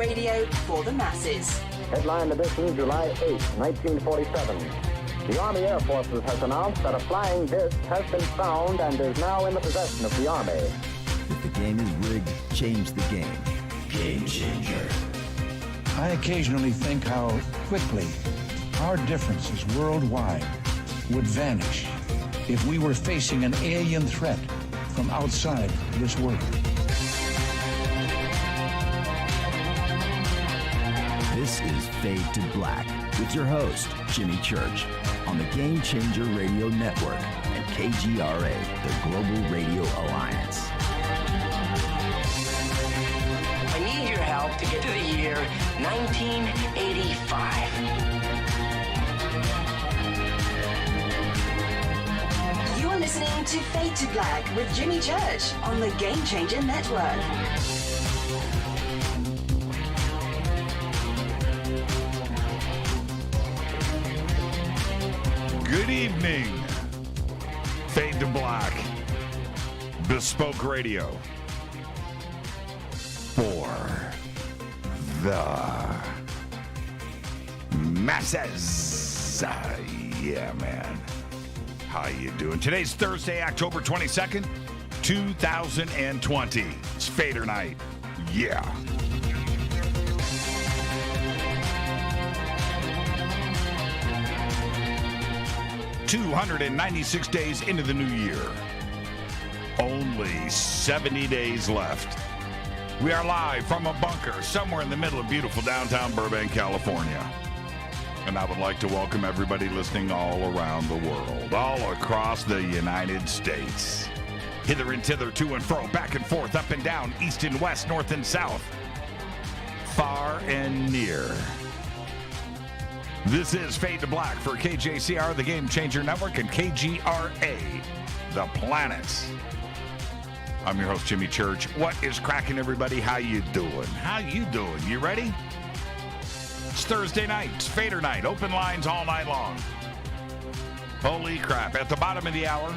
radio for the masses. Headline edition, July 8, 1947. The Army Air Forces has announced that a flying disc has been found and is now in the possession of the Army. If the game is rigged, change the game. Game changer. I occasionally think how quickly our differences worldwide would vanish if we were facing an alien threat from outside this world. This is Fade to Black with your host, Jimmy Church, on the Game Changer Radio Network and KGRA, the Global Radio Alliance. I need your help to get to the year 1985. You're listening to Fade to Black with Jimmy Church on the Game Changer Network. Good evening. Fade to Black. Bespoke Radio. For the masses. Yeah, man. How you doing? Today's Thursday, October 22nd, 2020. It's Fadernight. Yeah. $296 days into the new year. Only 70 days left. We are live from a bunker somewhere in the middle of beautiful downtown Burbank, California. And I would like to welcome everybody listening all around the world, all across the United States. Hither and thither, to and fro, back and forth, up and down, east and west, north and south, far and near. This is Fade to Black for KJCR, the Game Changer Network, and KGRA, the Planets. I'm your host, Jimmy Church. What is cracking, everybody? How you doing? How you doing? You ready? It's Thursday night. It's Fader night. Open lines all night long. Holy crap. At the bottom of the hour,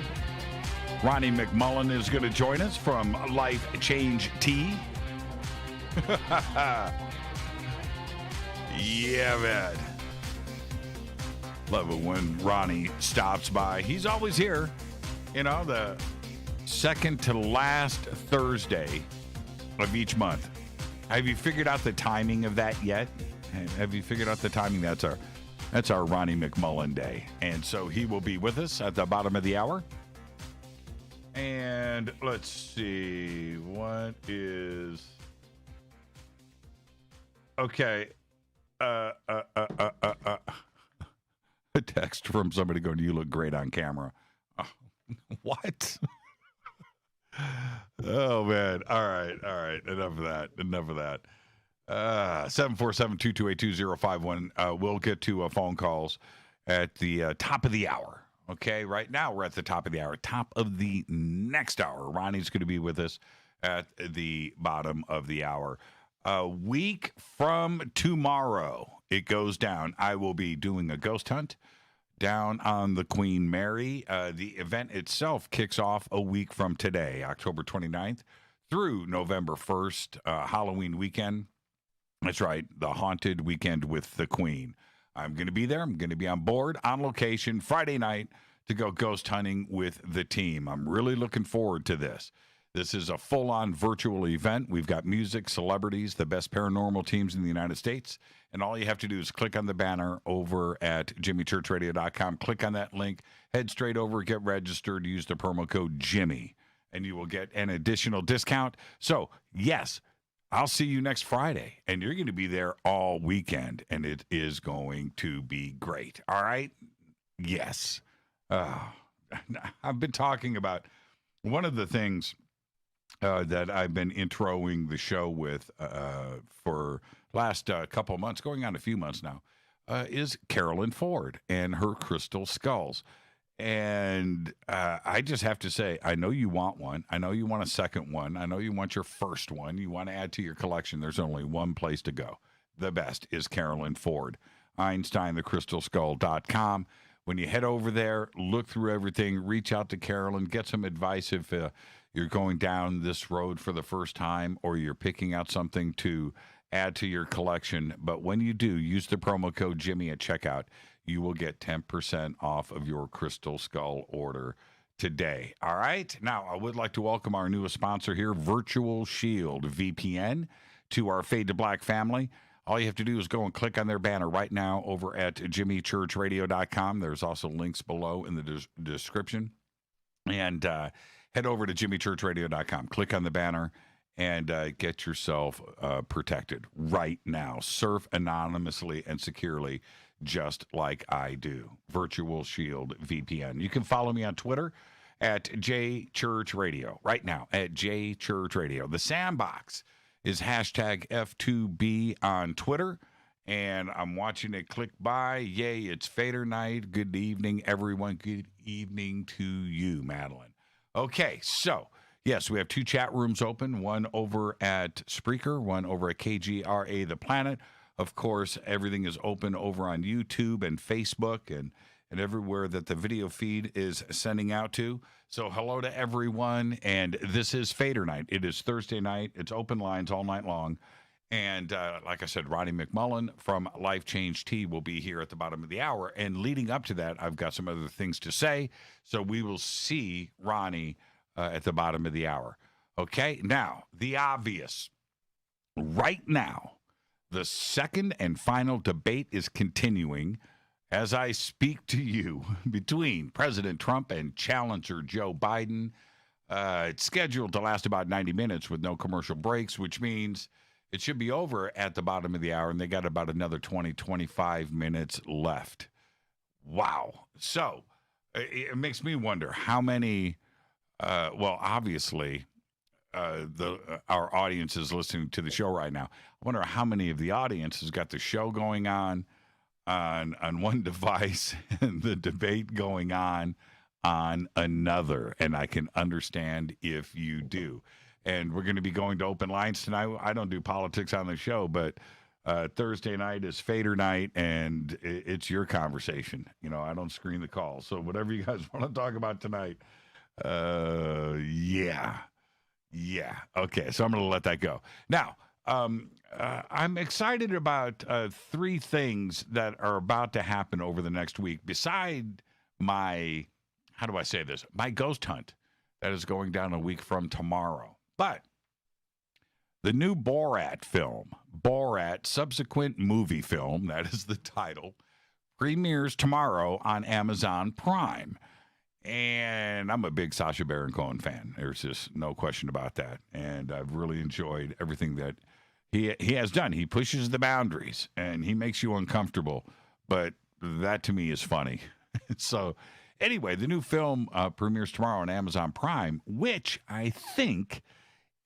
Ronnie McMullen is going to join us from Life Change Tea. Yeah, man. Love it when Ronnie stops by. He's always here. You know, the second to last Thursday of each month. Have you figured out the timing of that yet? Have you figured out the timing? That's our Ronnie McMullen Day. And so he will be with us at the bottom of the hour. And let's see. What is... Okay. A text from somebody going, "You look great on camera." Oh, what? Oh, man. All right. Enough of that. 747-228-2051. We'll get to phone calls at the top of the hour. Okay, right now we're at the top of the hour. Top of the next hour. Ronnie's going to be with us at the bottom of the hour. A week from tomorrow, it goes down. I will be doing a ghost hunt down on the Queen Mary. The event itself kicks off a week from today, October 29th, through November 1st, Halloween weekend. That's right, the haunted weekend with the Queen. I'm going to be there. I'm going to be on board, on location, Friday night to go ghost hunting with the team. I'm really looking forward to this. This is a full-on virtual event. We've got music, celebrities, the best paranormal teams in the United States. And all you have to do is click on the banner over at jimmychurchradio.com. Click on that link. Head straight over, get registered, use the promo code Jimmy, and you will get an additional discount. So, yes, I'll see you next Friday, and you're going to be there all weekend, and it is going to be great. All right? Yes. I've been talking about one of the things that I've been introing the show with for last couple of months, going on a few months now, is Carolyn Ford and her crystal skulls. And I just have to say, I know you want one. I know you want a second one. I know you want your first one. You want to add to your collection. There's only one place to go. The best is Carolyn Ford. EinsteinTheCrystalSkull.com. When you head over there, look through everything, reach out to Carolyn, get some advice if you're going down this road for the first time or you're picking out something to add to your collection. But when you do, use the promo code Jimmy at checkout. You will get 10% off of your Crystal Skull order today. All right. Now, I would like to welcome our newest sponsor here, Virtual Shield VPN, to our Fade to Black family. All you have to do is go and click on their banner right now over at jimmychurchradio.com. There's also links below in the description. And head over to jimmychurchradio.com. Click on the banner and get yourself protected right now. Surf anonymously and securely, just like I do. Virtual Shield VPN. You can follow me on Twitter at jchurchradio. Right now, at jchurchradio. The Sandbox is hashtag F2B on Twitter. And I'm watching it click by. Yay, it's Fadernight. Good evening, everyone. Good evening to you, Madeline. Okay, so, yes, we have 2 chat rooms open, one over at Spreaker, one over at KGRA The Planet. Of course, everything is open over on YouTube and Facebook and everywhere that the video feed is sending out to. So hello to everyone, and this is Fadernight. It is Thursday night. It's open lines all night long. And like I said, Ronnie McMullen from Life Change Tea will be here at the bottom of the hour. And leading up to that, I've got some other things to say. So we will see Ronnie at the bottom of the hour. Okay, now, the obvious. Right now, the second and final debate is continuing as I speak to you between President Trump and challenger Joe Biden. It's scheduled to last about 90 minutes with no commercial breaks, which means it should be over at the bottom of the hour, and they got about another 20, 25 minutes left. Wow. So it makes me wonder how many, obviously, our audience is listening to the show right now. I wonder how many of the audience has got the show going on one device and the debate going on another. And I can understand if you do. And we're going to be going to open lines tonight. I don't do politics on the show, but Thursday night is Fader night, and it's your conversation. You know, I don't screen the call. So whatever you guys want to talk about tonight, yeah. Okay, so I'm going to let that go. Now, I'm excited about 3 things that are about to happen over the next week beside my, how do I say this, my ghost hunt that is going down a week from tomorrow. But the new Borat film, Borat Subsequent Movie Film, that is the title, premieres tomorrow on Amazon Prime. And I'm a big Sacha Baron Cohen fan. There's just no question about that. And I've really enjoyed everything that he has done. He pushes the boundaries, and he makes you uncomfortable. But that, to me, is funny. So, anyway, the new film premieres tomorrow on Amazon Prime, which I think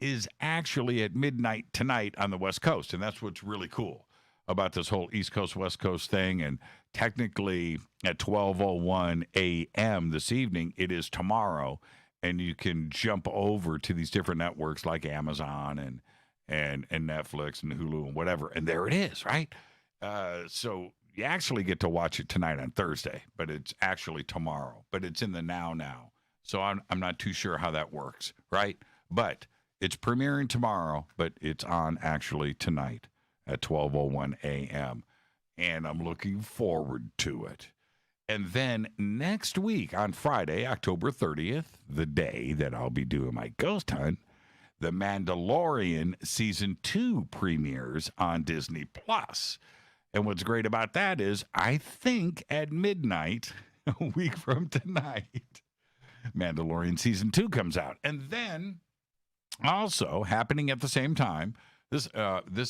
is actually at midnight tonight on the West Coast. And that's what's really cool about this whole East Coast, West Coast thing. And technically at 12:01 a.m. this evening, it is tomorrow. And you can jump over to these different networks like Amazon and Netflix and Hulu and whatever. And there it is, right? So you actually get to watch it tonight on Thursday, but it's actually tomorrow. But it's in the now. So I'm not too sure how that works, right? But it's premiering tomorrow, but it's on actually tonight at 12:01 a.m. And I'm looking forward to it. And then next week on Friday, October 30th, the day that I'll be doing my ghost hunt, The Mandalorian Season 2 premieres on Disney+. And what's great about that is I think at midnight, a week from tonight, Mandalorian Season 2 comes out. And then also happening at the same time, this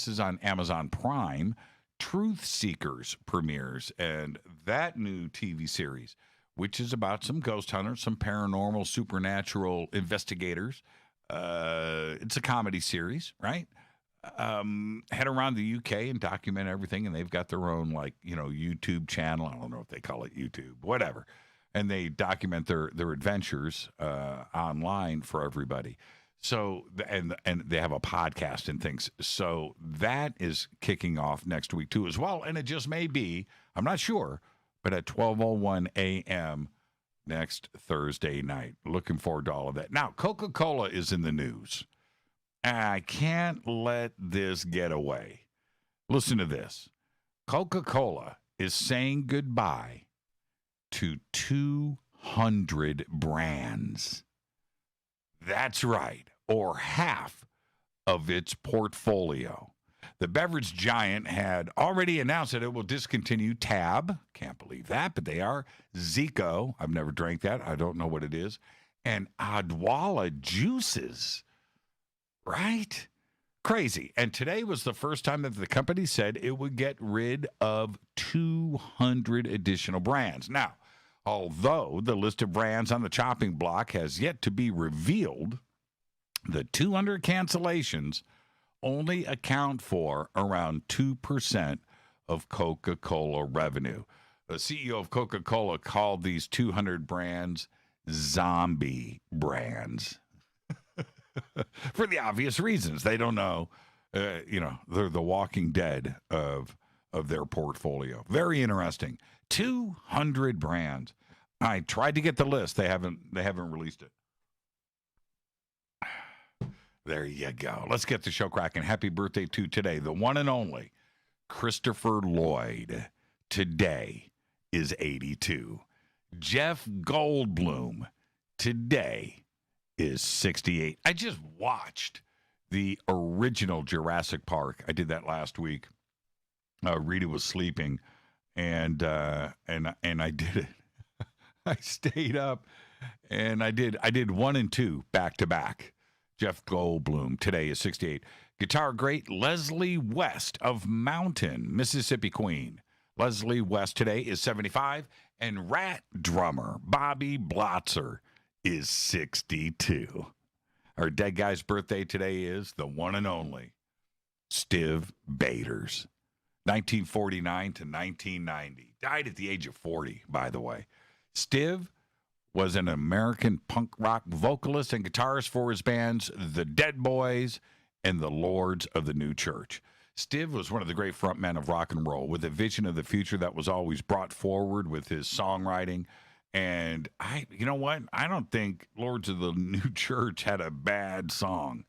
is on Amazon Prime, Truth Seekers premieres, and that new TV series, which is about some ghost hunters, some paranormal, supernatural investigators. It's a comedy series, right? Head around the UK and document everything, and they've got their own, YouTube channel. I don't know if they call it YouTube, whatever. And they document their adventures online for everybody. So, and they have a podcast and things. So that is kicking off next week too as well. And it just may be, I'm not sure, but at 12:01 a.m. next Thursday night. Looking forward to all of that. Now, Coca-Cola is in the news. I can't let this get away. Listen to this. Coca-Cola is saying goodbye to 200 brands. That's right, or half of its portfolio. The beverage giant had already announced that it will discontinue Tab. Can't believe that, but they are. Zico. I've never drank that. I don't know what it is. And Adwala juices. Right? Crazy. And today was the first time that the company said it would get rid of 200 additional brands. Now, although the list of brands on the chopping block has yet to be revealed, the 200 cancellations only account for around 2% of Coca-Cola revenue. The CEO of Coca-Cola called these 200 brands zombie brands for the obvious reasons. They don't know, they're the Walking Dead of their portfolio. Very interesting. 200 brands. I tried to get the list. They haven't released it. There you go. Let's get the show cracking. Happy birthday to today, the one and only Christopher Lloyd. Today is 82. Jeff Goldblum today is 68. I just watched the original Jurassic Park. I did that last week. Rita was sleeping, and I did it. I stayed up, and I did 1 and 2 back to back. Jeff Goldblum today is 68. Guitar great Leslie West of Mountain, Mississippi Queen. Leslie West today is 75. And Rat drummer Bobby Blotzer is 62. Our dead guy's birthday today is the one and only Stiv Bators. 1949 to 1990. Died at the age of 40, by the way. Stiv was an American punk rock vocalist and guitarist for his bands The Dead Boys and the Lords of the New Church. Stiv was one of the great frontmen of rock and roll with a vision of the future that was always brought forward with his songwriting. And you know what? I don't think Lords of the New Church had a bad song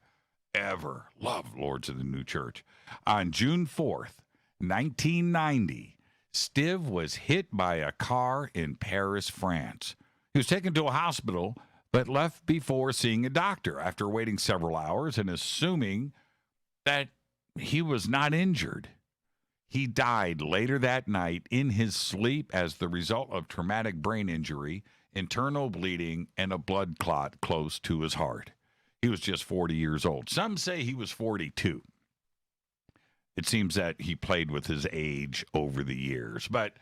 ever. Love Lords of the New Church. On June 4th, 1990, Stiv was hit by a car in Paris, France. He was taken to a hospital, but left before seeing a doctor after waiting several hours and assuming that he was not injured. He died later that night in his sleep as the result of traumatic brain injury, internal bleeding, and a blood clot close to his heart. He was just 40 years old. Some say he was 42. It seems that he played with his age over the years, but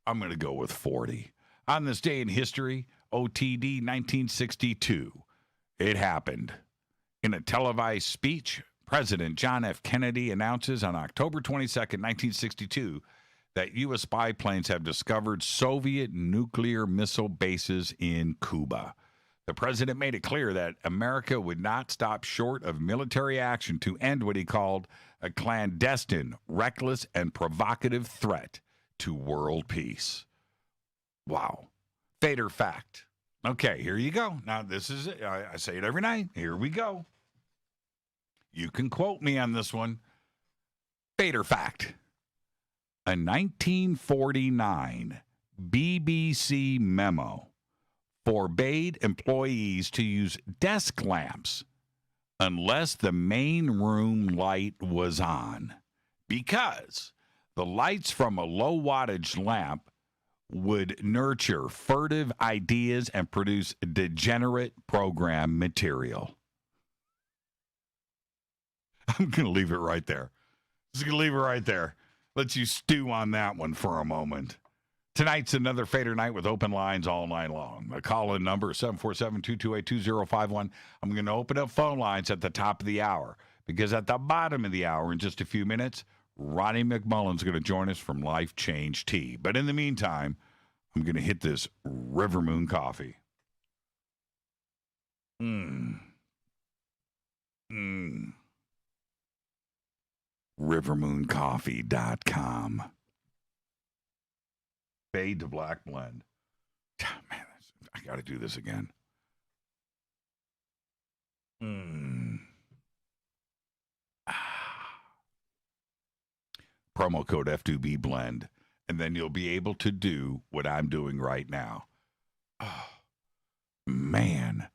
I'm going to go with 40. On this day in history, OTD 1962, it happened. In a televised speech, President John F. Kennedy announces on October 22nd, 1962, that U.S. spy planes have discovered Soviet nuclear missile bases in Cuba. The president made it clear that America would not stop short of military action to end what he called a clandestine, reckless, and provocative threat to world peace. Wow. Fader fact. Okay, here you go. Now, this is it. I say it every night. Here we go. You can quote me on this one. Fader fact. A 1949 BBC memo forbade employees to use desk lamps unless the main room light was on, because the lights from a low wattage lamp would nurture furtive ideas and produce degenerate program material. I'm going to leave it right there. Just going to leave it right there. Let you stew on that one for a moment. Tonight's another Fader night with open lines all night long. The call-in number is 747-228-2051. I'm going to open up phone lines at the top of the hour, because at the bottom of the hour, in just a few minutes, Ronnie McMullen's going to join us from Life Change Tea. But in the meantime, I'm going to hit this River Moon coffee. Rivermooncoffee.com. Fade to black blend. Man, I got to do this again. promo code F2B Blend, and then you'll be able to do what I'm doing right now. Oh, man.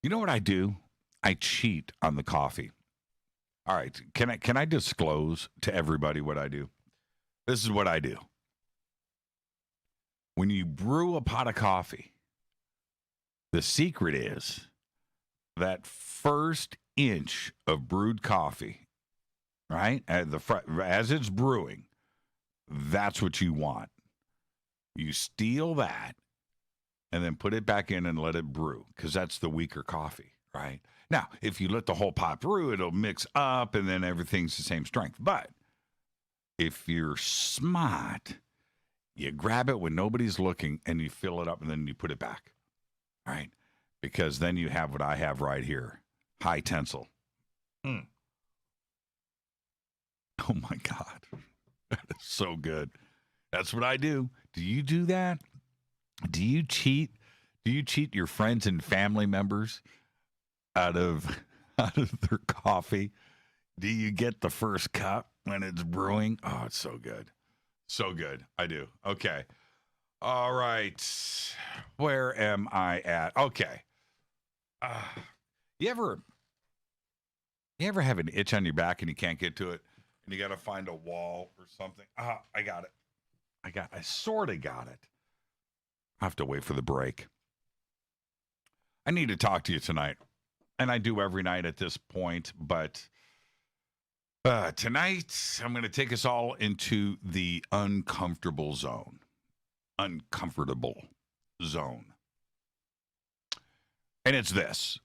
You know what I do? I cheat on the coffee. All right, can I disclose to everybody what I do? This is what I do. When you brew a pot of coffee, the secret is that first inch of brewed coffee, right? As it's brewing, that's what you want. You steal that and then put it back in and let it brew, because that's the weaker coffee, right? Now, if you let the whole pot brew, it'll mix up and then everything's the same strength. But if you're smart, you grab it when nobody's looking and you fill it up and then you put it back, right? Because then you have what I have right here, high tensile. Oh, my God. That is so good. That's what I do. Do you do that? Do you cheat? Do you cheat your friends and family members out of their coffee? Do you get the first cup when it's brewing? Oh, it's so good. So good. I do. Okay. All right. Where am I at? Okay. You ever have an itch on your back and you can't get to it and you got to find a wall or something? I got it. I sort of got it. I have to wait for the break. I need to talk to you tonight. And I do every night at this point, but tonight I'm going to take us all into the uncomfortable zone. Uncomfortable zone. And it's this.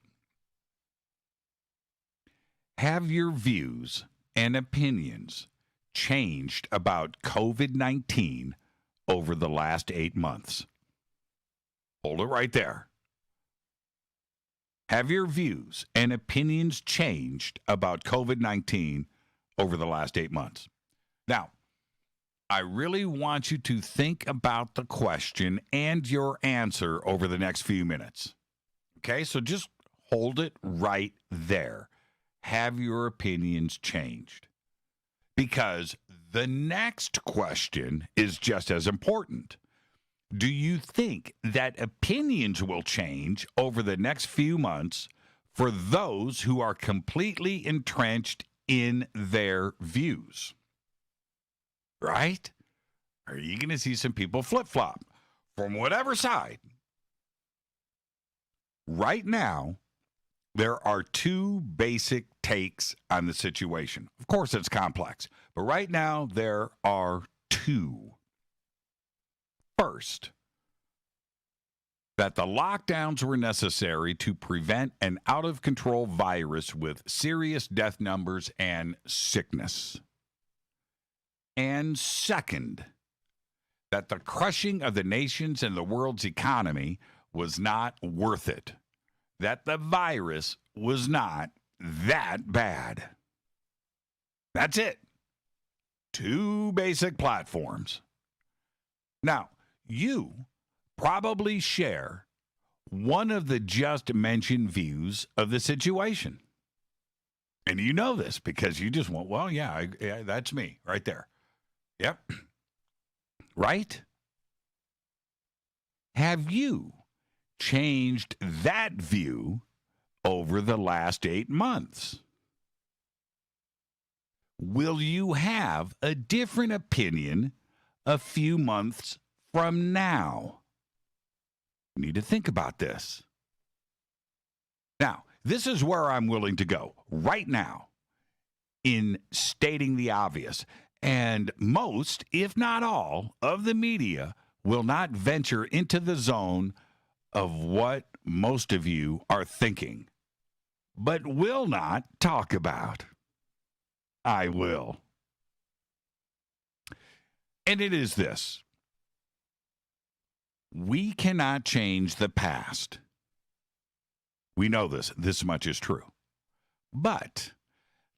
Have your views and opinions changed about COVID-19 over the last 8 months? Hold it right there. Have your views and opinions changed about COVID-19 over the last 8 months? Now, I really want you to think about the question and your answer over the next few minutes. Okay, so just hold it right there. Have your opinions changed? Because the next question is just as important. Do you think that opinions will change over the next few months for those who are completely entrenched in their views? Right? Are you going to see some people flip-flop from whatever side? Right now, there are two basic takes on the situation. Of course, it's complex, but right now there are two. First, that the lockdowns were necessary to prevent an out-of-control virus with serious death numbers and sickness. And second, that the crushing of the nation's and the world's economy was not worth it. That the virus was not that bad. That's it. Two basic platforms. Now, you probably share one of the just mentioned views of the situation. And you know this because you just went, well, yeah, that's me right there. Yep. Right? Have you changed that view over the last 8 months? Will you have a different opinion a few months from now? You need to think about this. Now, this is where I'm willing to go right now in stating the obvious. And most, if not all, of the media will not venture into the zone of what most of you are thinking, but will not talk about. I will. And it is this. We cannot change the past. We know this. This much is true. But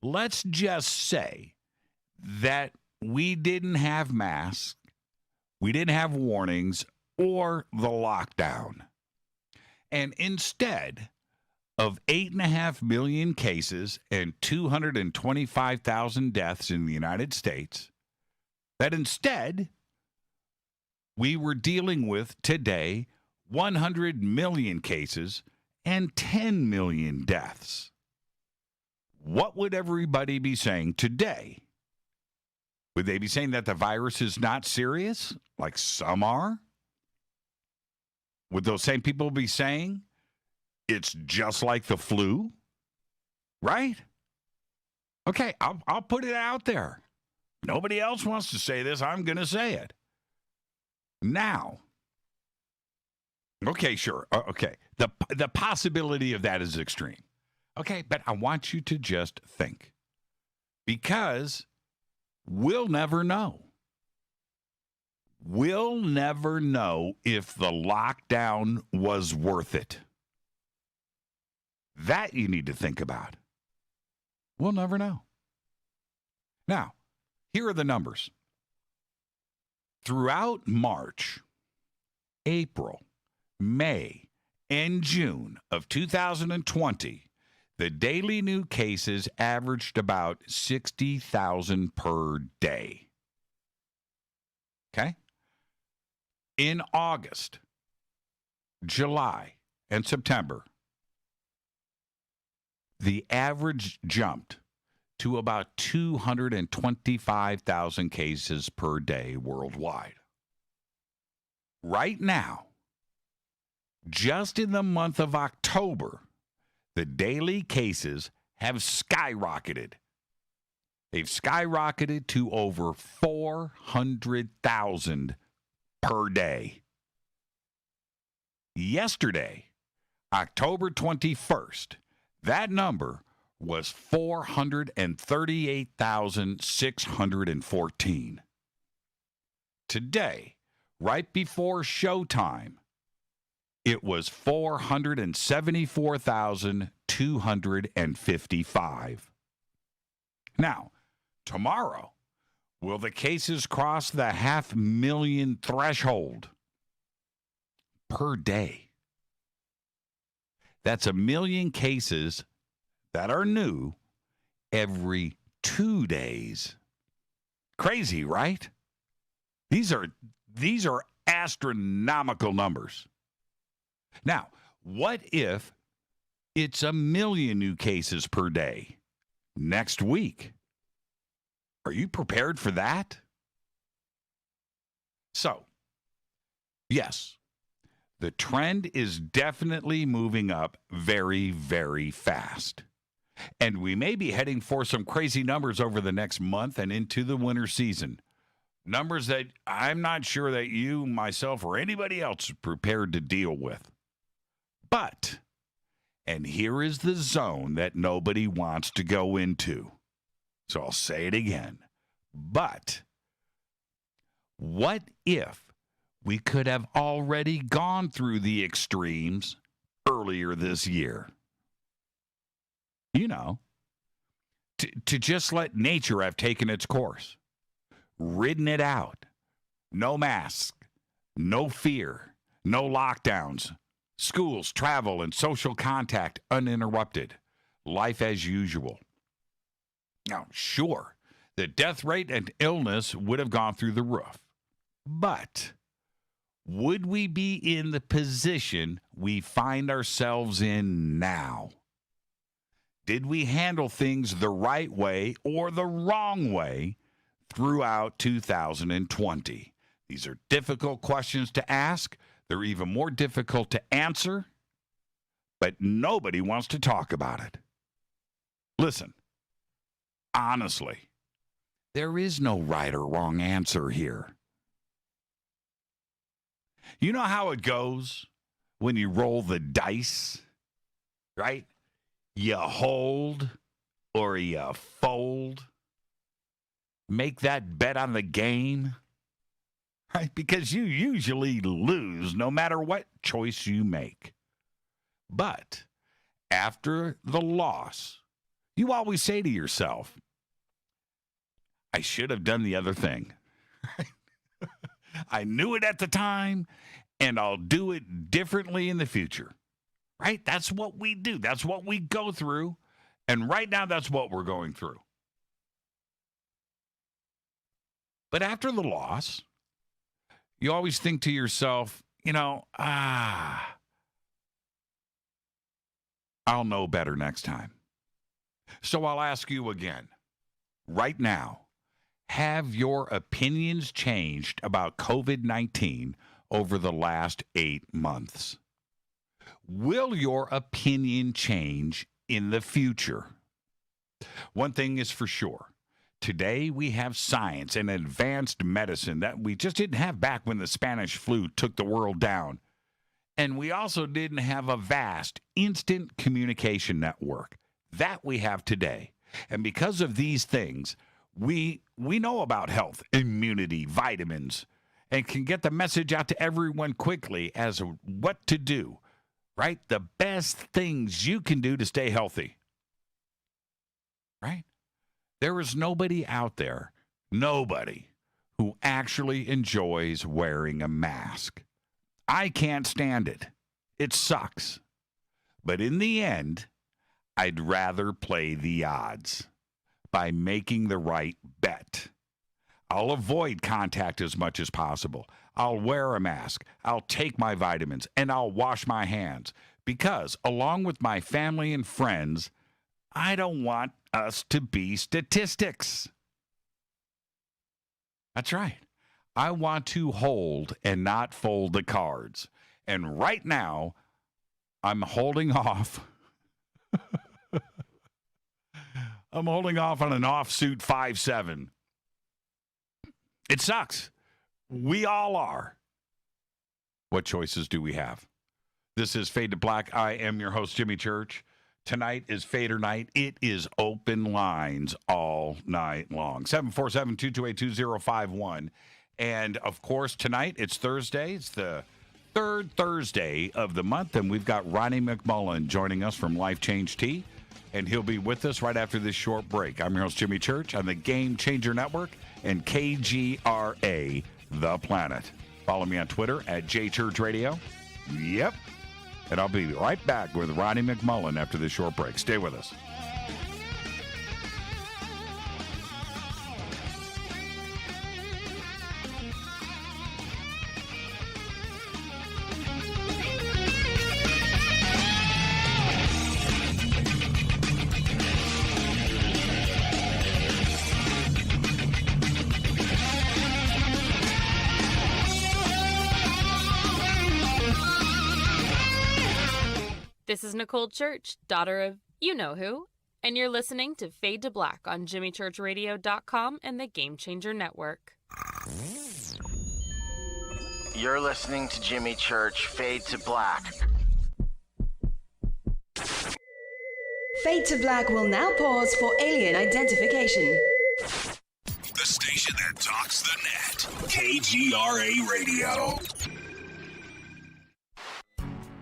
let's just say that we didn't have masks, we didn't have warnings, or the lockdown. And instead of 8.5 million cases and 225,000 deaths in the United States, that instead we were dealing with today 100 million cases and 10 million deaths. What would everybody be saying today? Would they be saying that the virus is not serious, like some are? Would those same people be saying it's just like the flu? Right? Okay, I'll put it out there. Nobody else wants to say this. I'm going to say it. Now, okay, sure. Okay, the possibility of that is extreme. Okay, but I want you to just think. Because we'll never know. We'll never know if the lockdown was worth it. That you need to think about. We'll never know. Now, here are the numbers. Throughout March, April, May, and June of 2020, the daily new cases averaged about 60,000 per day. Okay? In August, July, and September, the average jumped to about 225,000 cases per day worldwide. Right now, just in the month of October, the daily cases have skyrocketed. They've skyrocketed to over 400,000 per day. Yesterday, October 21st, that number was 438,614. Today, right before showtime, it was 474,255. Now, tomorrow, will the cases cross the 500,000 threshold per day? That's 1 million cases that are new every 2 days. Crazy, right? These are astronomical numbers. Now, what if it's 1 million new cases per day next week? Are you prepared for that? So, yes, the trend is definitely moving up very, very fast. And we may be heading for some crazy numbers over the next month and into the winter season. Numbers that I'm not sure that you, myself, or anybody else is prepared to deal with. But, and here is the zone that nobody wants to go into. So I'll say it again. But, what if we could have already gone through the extremes earlier this year? You know, to just let nature have taken its course, ridden it out. No mask, no fear, no lockdowns, schools, travel, and social contact uninterrupted. Life as usual. Now, sure, the death rate and illness would have gone through the roof. But would we be in the position we find ourselves in now? Did we handle things the right way or the wrong way throughout 2020? These are difficult questions to ask. They're even more difficult to answer, but nobody wants to talk about it. Listen, honestly, there is no right or wrong answer here. You know how it goes when you roll the dice, right? You hold or you fold. Make that bet on the game, right? Because you usually lose no matter what choice you make. But after the loss, you always say to yourself, I should have done the other thing. I knew it at the time, and I'll do it differently in the future. right? That's what we do. That's what we go through. And right now, that's what we're going through. But after the loss, you always think to yourself, I'll know better next time. So I'll ask you again, right now, have your opinions changed about COVID-19 over the last 8 months? Will your opinion change in the future? One thing is for sure. Today, we have science and advanced medicine that we just didn't have back when the Spanish flu took the world down. And we also didn't have a vast instant communication network that we have today. And because of these things, we know about health, immunity, vitamins, and can get the message out to everyone quickly as what to do, right? The best things you can do to stay healthy, right? There is nobody out there, nobody, who actually enjoys wearing a mask. I can't stand it. It sucks. But in the end, I'd rather play the odds by making the right bet. I'll avoid contact as much as possible. I'll wear a mask. I'll take my vitamins, and I'll wash my hands because, along with my family and friends, I don't want us to be statistics. That's right. I want to hold and not fold the cards. And right now, I'm holding off. I'm holding off on an offsuit 5-7. It sucks. We all are. What choices do we have? This is Fade to Black. I am your host, Jimmy Church. Tonight is Fadernight. It is open lines all night long. 747-228-2051. And, of course, tonight it's Thursday. It's the third Thursday of the month, and we've got Ronnie McMullen joining us from Life Change Tea, and he'll be with us right after this short break. I'm your host, Jimmy Church, on the Game Changer Network and KGRA, The Planet. Follow me on Twitter at JChurchRadio. Yep. And I'll be right back with Ronnie McMullen after this short break. Stay with us. This is Nicole Church, daughter of you-know-who, and you're listening to Fade to Black on JimmyChurchRadio.com and the Game Changer Network. You're listening to Jimmy Church, Fade to Black. Fade to Black will now pause for alien identification. The station that talks the net. KGRA Radio.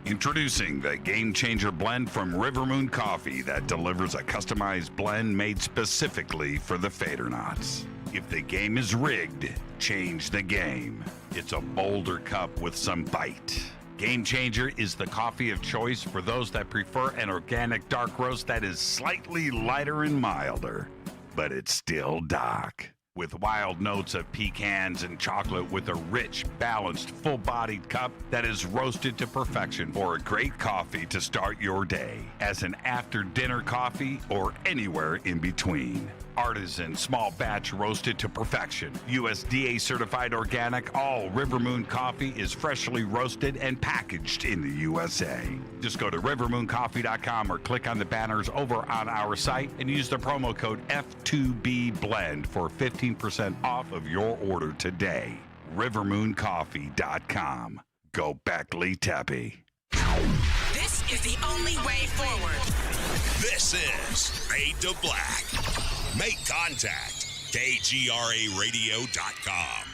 Introducing the Game Changer blend from River Moon Coffee that delivers a customized blend made specifically for the Fadernauts. If the game is rigged, change the game. It's a bolder cup with some bite. Game Changer is the coffee of choice for those that prefer an organic dark roast that is slightly lighter and milder, but it's still dark. With wild notes of pecans and chocolate with a rich, balanced, full-bodied cup that is roasted to perfection for a great coffee to start your day, as an after-dinner coffee or anywhere in between. Artisan, small batch roasted to perfection. USDA certified organic, all River Moon coffee is freshly roasted and packaged in the USA. Just go to rivermooncoffee.com or click on the banners over on our site and use the promo code F2BBLEND for 15% off of your order today. rivermooncoffee.com. Go Beckley Teppy. This is the only way forward. This is Fade to Black. Make contact. KGRARadio.com.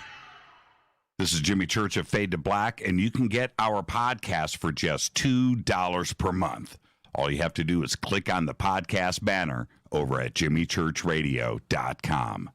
This is Jimmy Church of Fade to Black, and you can get our podcast for just $2 per month. All you have to do is click on the podcast banner over at jimmychurchradio.com.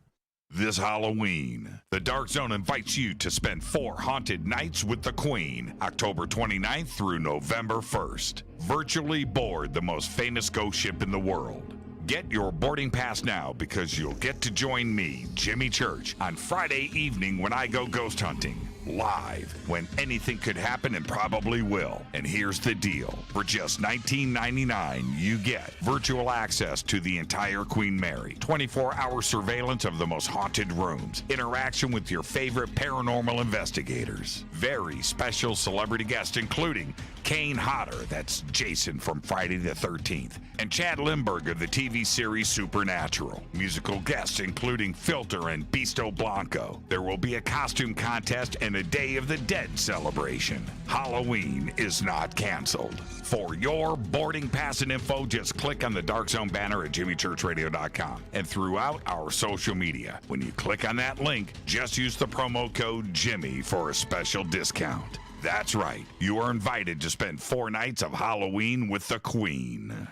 this Halloween. The Dark Zone invites you to spend 4 haunted nights with the Queen, October 29th through November 1st. Virtually board the most famous ghost ship in the world. Get your boarding pass now because you'll get to join me, Jimmy Church, on Friday evening when I go ghost hunting. Live, when anything could happen and probably will. And here's the deal. For just $19.99, you get virtual access to the entire Queen Mary, 24-hour surveillance of the most haunted rooms, interaction with your favorite paranormal investigators, very special celebrity guests including Kane Hodder, that's Jason from Friday the 13th, and Chad Lindbergh of the TV series Supernatural. Musical guests including Filter and Beasto Blanco. There will be a costume contest and a Day of the Dead celebration. Halloween is not canceled. For your boarding pass and info, just click on the Dark Zone banner at jimmychurchradio.com and throughout our social media. When you click on that link, just use the promo code Jimmy for a special discount. That's right. You are invited to spend 4 nights of Halloween with the Queen.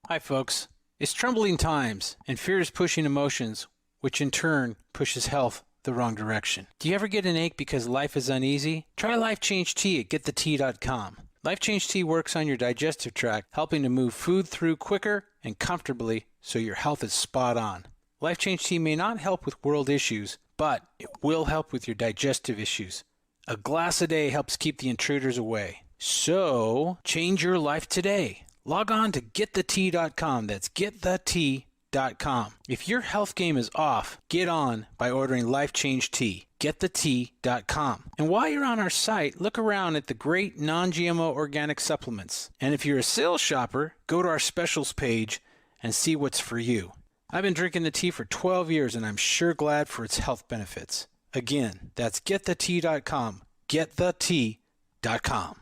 Hi, folks. It's troubling times, and fear is pushing emotions, which in turn pushes health the wrong direction. Do you ever get an ache because life is uneasy? Try Life Change Tea at getthetea.com. Life Change Tea works on your digestive tract, helping to move food through quicker and comfortably so your health is spot on. Life Change Tea may not help with world issues, but it will help with your digestive issues. A glass a day helps keep the intruders away. So, change your life today. Log on to getthetea.com. That's getthetea.com. If your health game is off, get on by ordering Life Change Tea. Getthetea.com. And while you're on our site, look around at the great non-GMO organic supplements. And if you're a sales shopper, go to our specials page and see what's for you. I've been drinking the tea for 12 years and I'm sure glad for its health benefits. Again, that's getthetea.com. Getthetea.com.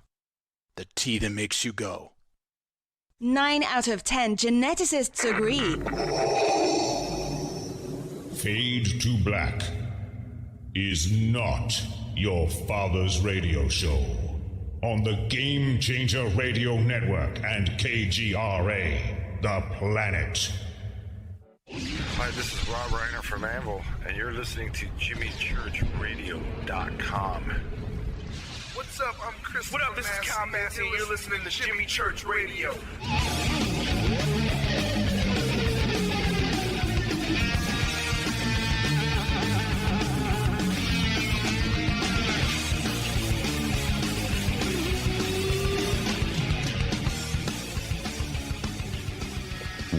The tea that makes you go. 9 out of 10 geneticists agree. Fade to Black is not your father's radio show on the Game Changer Radio Network and KGRA, The Planet. Hi, this is Rob Reiner from Anvil, and you're listening to JimmyChurchRadio.com. What's up? I'm Chris. What up? This is Kyle Massey, and you're listening to Jimmy Church Radio.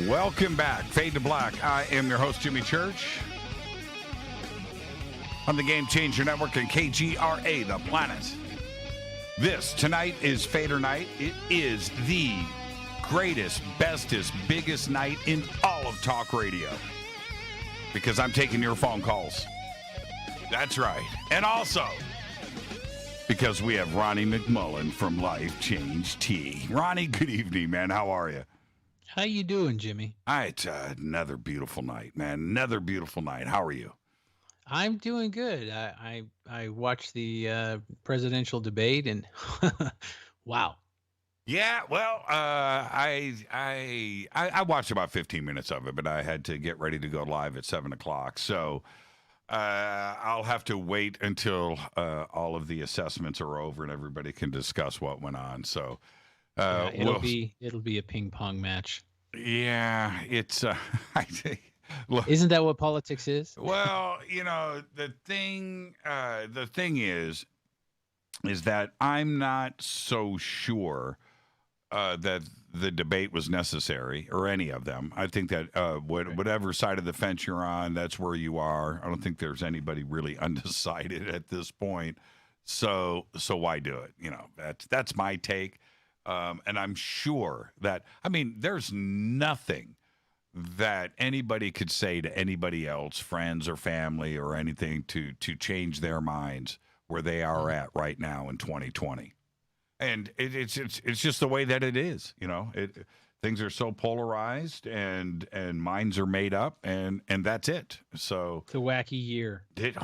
Welcome back. Fade to Black. I am your host, Jimmy Church, on the Game Changer Network and KGRA, The Planet. This tonight is Fadernight. It is the greatest, bestest, biggest night in all of talk radio because I'm taking your phone calls. That's right. And also because we have Ronnie McMullen from Life Change Tea. Ronnie, good evening, man. How are you? How you doing, Jimmy? It's another beautiful night, man. Another beautiful night. How are you? I'm doing good. I watched the presidential debate and wow. Yeah, well, I watched about 15 minutes of it, but I had to get ready to go live at 7:00. So I'll have to wait until all of the assessments are over and everybody can discuss what went on. So it'll be a ping pong match. Yeah, it's I think. Look, isn't that what politics is? Well, you know, the thing is that I'm not so sure that the debate was necessary or any of them. I think that whatever side of the fence you're on, that's where you are. I don't think there's anybody really undecided at this point. So why do it? You know, that's my take. And I'm sure that, I mean, there's nothing that anybody could say to anybody else, friends or family or anything, to change their minds where they are at right now in 2020. And it's just the way that it is, you know. Things are so polarized and minds are made up and that's it. So it's a wacky year. It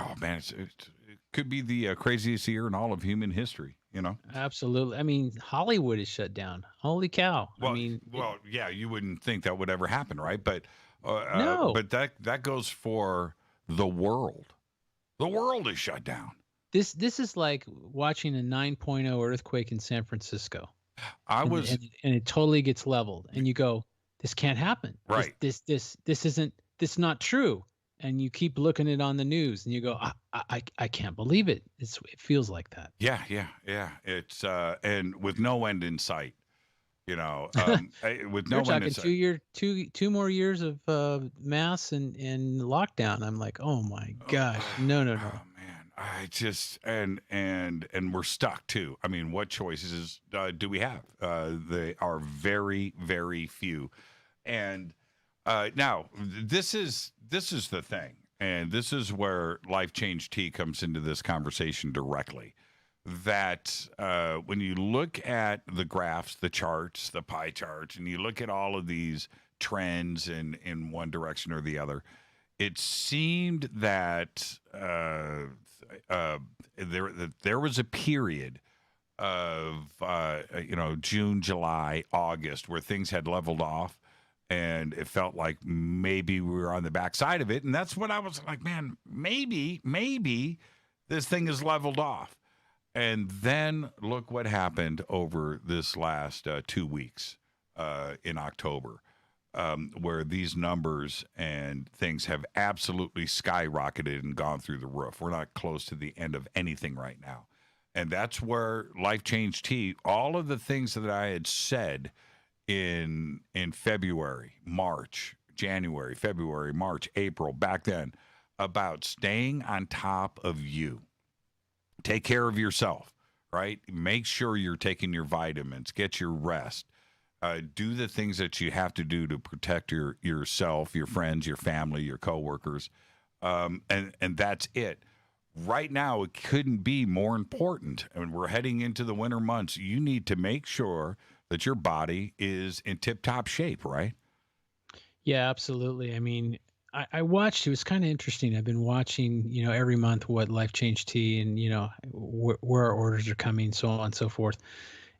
could be the craziest year in all of human history. You know, absolutely. I mean, Hollywood is shut down. Holy cow! Well, I mean, yeah, you wouldn't think that would ever happen, right? But no. But that goes for the world. The world is shut down. This is like watching a 9.0 earthquake in San Francisco. And it totally gets leveled, and you go, this can't happen. Right. This is not true. And you keep looking at it on the news, and you go, I can't believe it. It feels like that. Yeah. It's and with no end in sight, with no end in sight. Two more years of mass and lockdown. I'm like, oh my gosh, no. Oh man, I just and we're stuck too. I mean, what choices do we have? They are very, very few, and now this is the thing, and this is where Life Change Tea comes into this conversation directly. That when you look at the graphs, the charts, the pie charts, and you look at all of these trends in one direction or the other, it seemed that there was a period of June, July, August where things had leveled off, and it felt like maybe we were on the backside of it, and that's when I was like, man, maybe this thing is leveled off. And then look what happened over this last 2 weeks in October, where these numbers and things have absolutely skyrocketed and gone through the roof. We're not close to the end of anything right now. And that's where Life Change Tea, all of the things that I had said in February, March, January, February, March, April, back then, about staying on top of you. Take care of yourself, right? Make sure you're taking your vitamins, get your rest, do the things that you have to do to protect yourself, your friends, your family, your coworkers, and that's it. Right now, it couldn't be more important. I mean, we're heading into the winter months. You need to make sure that your body is in tip-top shape, right? Yeah, absolutely. I mean, I watched, it was kind of interesting. I've been watching, every month what Life Change Tea and, where our orders are coming, so on and so forth.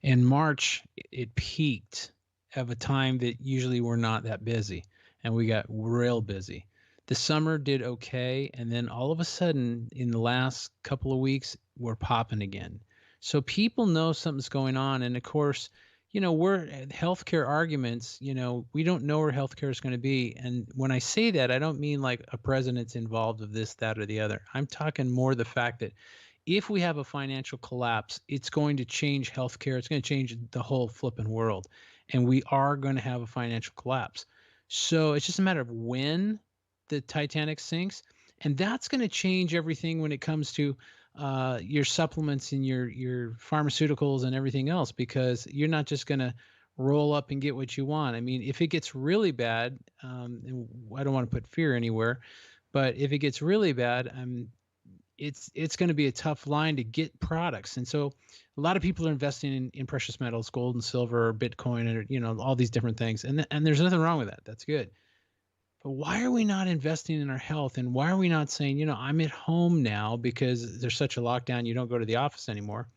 In March, it peaked of a time that usually we're not that busy, and we got real busy. The summer did okay, and then all of a sudden, in the last couple of weeks, we're popping again. So people know something's going on, and of course, we're healthcare arguments, we don't know where healthcare is going to be. And when I say that, I don't mean like a president's involved of this, that, or the other. I'm talking more the fact that if we have a financial collapse, it's going to change healthcare. It's going to change the whole flipping world. And we are going to have a financial collapse. So it's just a matter of when the Titanic sinks. And that's going to change everything when it comes to your supplements and your pharmaceuticals and everything else, because you're not just going to roll up and get what you want. I mean, if it gets really bad, and I don't want to put fear anywhere, but if it gets really bad, it's going to be a tough line to get products. And so a lot of people are investing in precious metals, gold and silver, or Bitcoin, or, all these different things. And there's nothing wrong with that. That's good. But why are we not investing in our health? And why are we not saying, I'm at home now because there's such a lockdown, you don't go to the office anymore.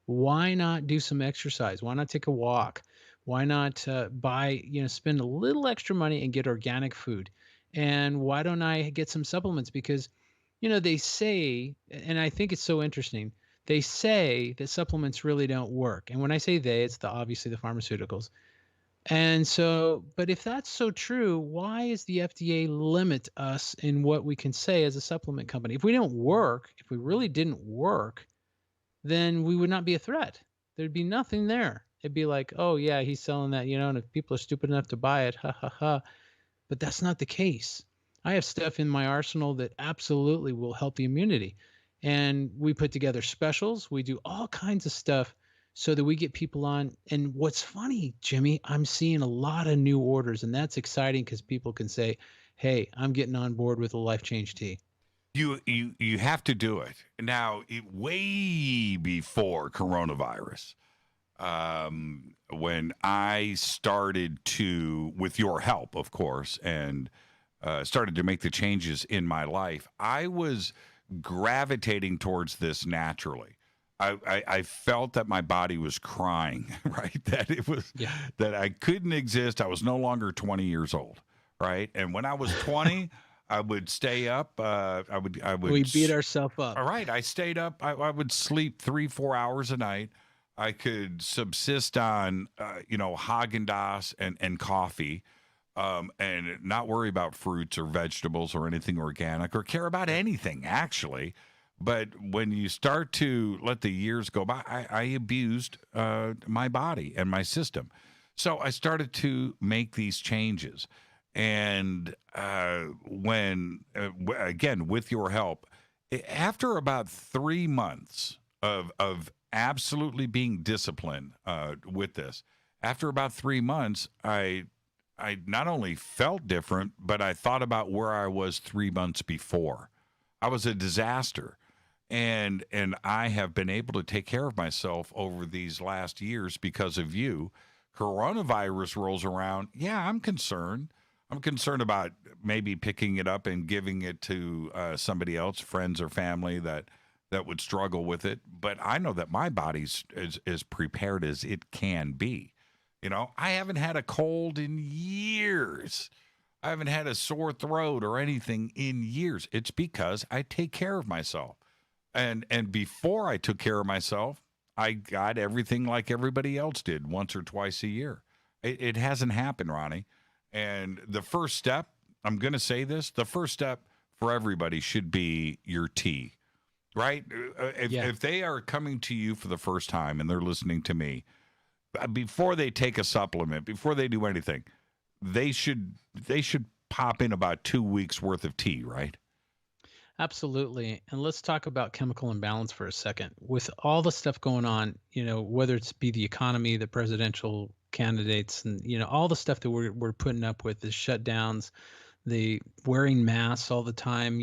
Why not do some exercise? Why not take a walk? Why not spend a little extra money and get organic food? And why don't I get some supplements? Because, they say, and I think it's so interesting, they say that supplements really don't work. And when I say they, it's obviously the pharmaceuticals. And so, but if that's so true, why is the FDA limit us in what we can say as a supplement company? If we really didn't work, then we would not be a threat. There'd be nothing there. It'd be like, oh yeah, he's selling that, and if people are stupid enough to buy it, ha ha ha. But that's not the case. I have stuff in my arsenal that absolutely will help the immunity. And we put together specials. We do all kinds of stuff so that we get people on. And what's funny, Jimmy, I'm seeing a lot of new orders, and that's exciting because people can say, hey, I'm getting on board with a Life Change Tea. You have to do it. Now, way before coronavirus, when I started to, with your help, of course, and started to make the changes in my life, I was gravitating towards this naturally. I felt that my body was crying, right? That it was that I couldn't exist. I was no longer 20 years old, right? And when I was 20, I would stay up. I would. We beat ourselves up. All right. I stayed up. I would sleep 3-4 hours a night. I could subsist on, Haagen-Dazs and coffee, and not worry about fruits or vegetables or anything organic or care about anything, actually. But when you start to let the years go by, I abused my body and my system. So I started to make these changes. And again, with your help, after about 3 months of absolutely being disciplined with this, after about 3 months, I not only felt different, but I thought about where I was 3 months before. I was a disaster. And I have been able to take care of myself over these last years because of you. Coronavirus rolls around. Yeah, I'm concerned. I'm concerned about maybe picking it up and giving it to somebody else, friends or family that would struggle with it. But I know that my body's as prepared as it can be. I haven't had a cold in years. I haven't had a sore throat or anything in years. It's because I take care of myself. And before I took care of myself, I got everything like everybody else did once or twice a year. It hasn't happened, Ronnie. And the first step, I'm going to say this, the first step for everybody should be your tea, right? If they are coming to you for the first time and they're listening to me, before they take a supplement, before they do anything, they should pop in about 2 weeks worth of tea, right? Absolutely. And let's talk about chemical imbalance for a second. With all the stuff going on, whether it's be the economy, the presidential candidates, and all the stuff that we're putting up with, the shutdowns, the wearing masks all the time,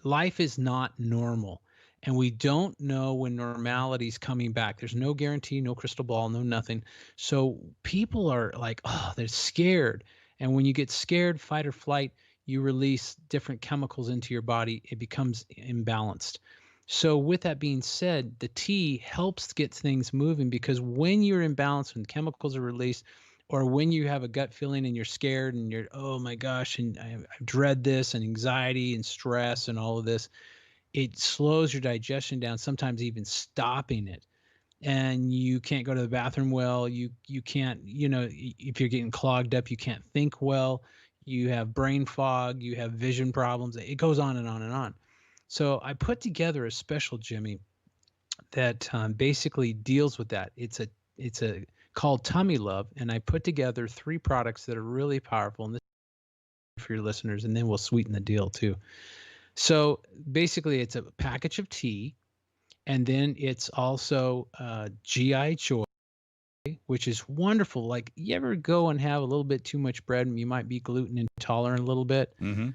life is not normal. And we don't know when normality is coming back. There's no guarantee, no crystal ball, no nothing. So people are like, they're scared. And when you get scared, fight or flight, you release different chemicals into your body. It becomes imbalanced. So with that being said, the tea helps get things moving, because when you're imbalanced, when chemicals are released, or when you have a gut feeling and you're scared and you're, oh my gosh, and I dread this, and anxiety and stress and all of this, it slows your digestion down, sometimes even stopping it. And you can't go to the bathroom well. You can't, if you're getting clogged up, you can't think well. You have brain fog, you have vision problems. It goes on and on and on. So I put together a special, Jimmy, that basically deals with that. It's called Tummy Love, and I put together 3 products that are really powerful, and this is for your listeners, and then we'll sweeten the deal too. So basically, it's a package of tea, and then it's also GI Joy, which is wonderful. Like, you ever go and have a little bit too much bread and you might be gluten intolerant a little bit? Mm-hmm.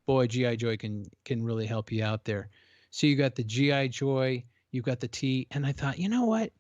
Boy, GI Joy can really help you out there. So you got the GI Joy, you've got the tea, and I thought, you know what?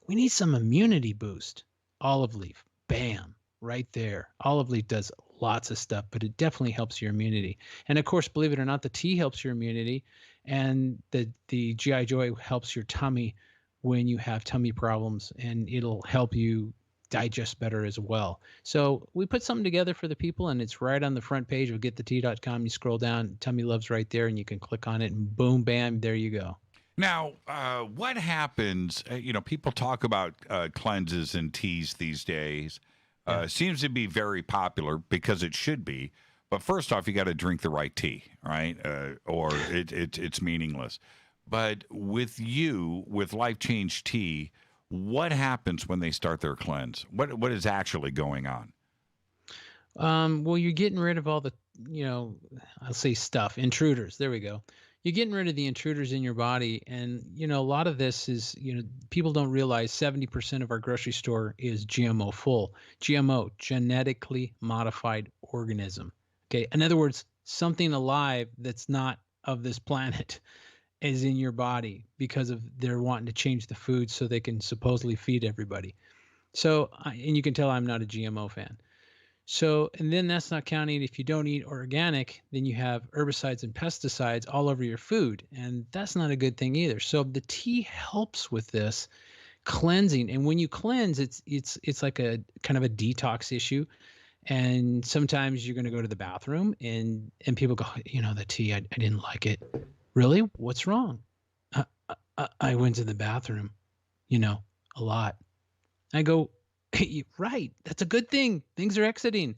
We need some immunity boost. Olive leaf, bam, right there. Olive leaf does lots of stuff, but it definitely helps your immunity. And of course, believe it or not, the tea helps your immunity, and the GI Joy helps your tummy when you have tummy problems, and it'll help you digest better as well. So we put something together for the people, and it's right on the front page of getthetea.com. You scroll down, Tummy Love's right there, and you can click on it, and boom, bam, there you go. Now, what happens, people talk about cleanses and teas these days. Seems to be very popular, because it should be. But first off, you got to drink the right tea, right? Or it's meaningless. But with Life Change Tea, what happens when they start their cleanse? What is actually going on? Well, you're getting rid of all the, I'll say intruders. There we go. You're getting rid of the intruders in your body. And, a lot of this is, people don't realize 70% of our grocery store is GMO full. GMO, genetically modified organism. Okay. In other words, something alive that's not of this planet is in your body, because of they're wanting to change the food so they can supposedly feed everybody. So, and you can tell I'm not a GMO fan. So, and then that's not counting if you don't eat organic, then you have herbicides and pesticides all over your food, and that's not a good thing either. So the tea helps with this cleansing. And when you cleanse, it's like a kind of a detox issue. And sometimes you're going to go to the bathroom and people go, the tea, I didn't like it. Really? What's wrong? I went to the bathroom, a lot. I go, right. That's a good thing. Things are exiting.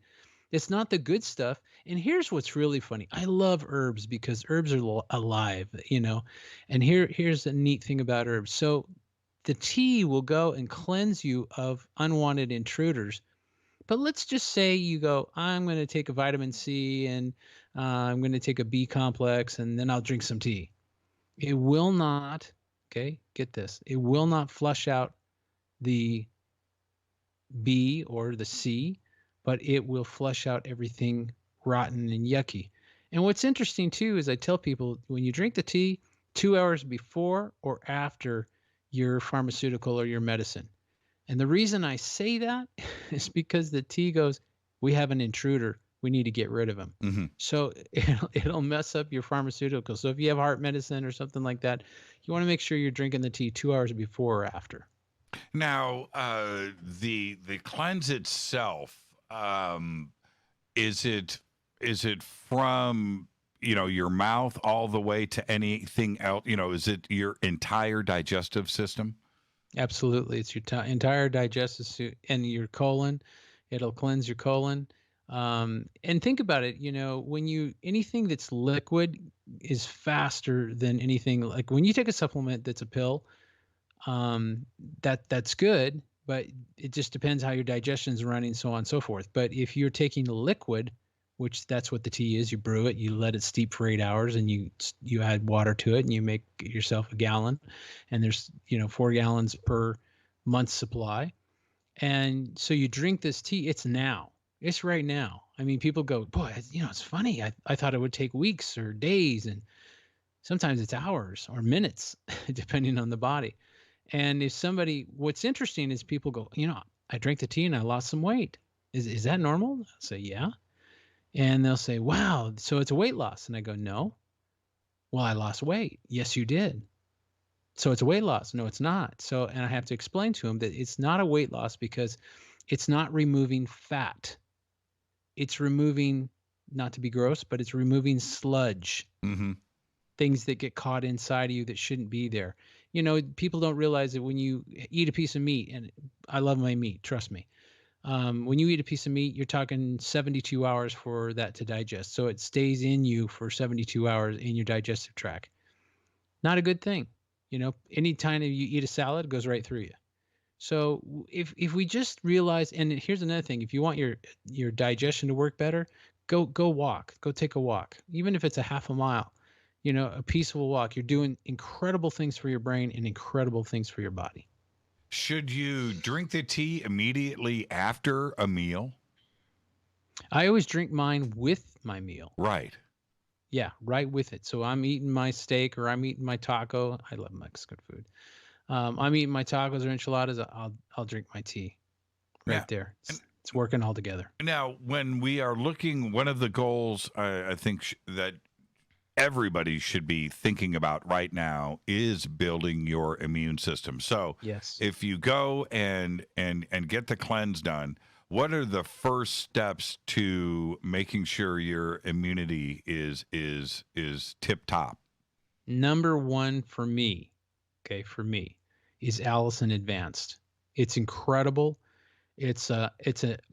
It's not the good stuff. And here's what's really funny. I love herbs because herbs are alive, and here's the neat thing about herbs. So the tea will go and cleanse you of unwanted intruders. But let's just say you go, I'm going to take a vitamin C and I'm going to take a B complex and then I'll drink some tea. It will not, okay, get this. It will not flush out the B or the C, but it will flush out everything rotten and yucky. And what's interesting too is I tell people when you drink the tea 2 hours before or after your pharmaceutical or your medicine. And the reason I say that is because the tea goes, we have an intruder. We need to get rid of him. Mm-hmm. So it'll mess up your pharmaceutical. So if you have heart medicine or something like that, you want to make sure you're drinking the tea 2 hours before or after. Now, the cleanse itself, is it from your mouth all the way to anything else? Is it your entire digestive system? Absolutely, it's your entire digestive system and your colon. It'll cleanse your colon. And think about it. When anything that's liquid is faster than anything. Like when you take a supplement that's a pill. That's good, but it just depends how your digestion's running, so on and so forth. But if you're taking the liquid, which that's what the tea is, you brew it, you let it steep for 8 hours, and you add water to it, and you make yourself a gallon, and there's 4 gallons per month's supply, and so you drink this tea. It's right now. I mean, people go, boy, it's funny. I thought it would take weeks or days, and sometimes it's hours or minutes, depending on the body. And what's interesting is people go, I drank the tea and I lost some weight. Is that normal? I'll say, yeah. And they'll say, wow, so it's a weight loss. And I go, no. Well, I lost weight. Yes, you did. So it's a weight loss. No, it's not. And I have to explain to them that it's not a weight loss because it's not removing fat. It's removing, not to be gross, but it's removing sludge. Mm-hmm. Things that get caught inside of you that shouldn't be there. People don't realize that when you eat a piece of meat, and I love my meat, trust me. When you eat a piece of meat, you're talking 72 hours for that to digest. So it stays in you for 72 hours in your digestive tract. Not a good thing. Anytime you eat a salad, it goes right through you. So if we just realize, and here's another thing, if you want your digestion to work better, go walk, go take a walk, even if it's a half a mile. A peaceful walk. You're doing incredible things for your brain and incredible things for your body. Should you drink the tea immediately after a meal? I always drink mine with my meal. Right. Yeah, right with it. So I'm eating my steak or I'm eating my taco. I love Mexican food. I'm eating my tacos or enchiladas. I'll drink my tea right there. It's working all together. Now, when we are looking, one of the goals I think that everybody should be thinking about right now is building your immune system. So yes, if you go and get the cleanse done, what are the first steps to making sure your immunity is tip top? Number one for me, is Allison Advanced. It's incredible. It's a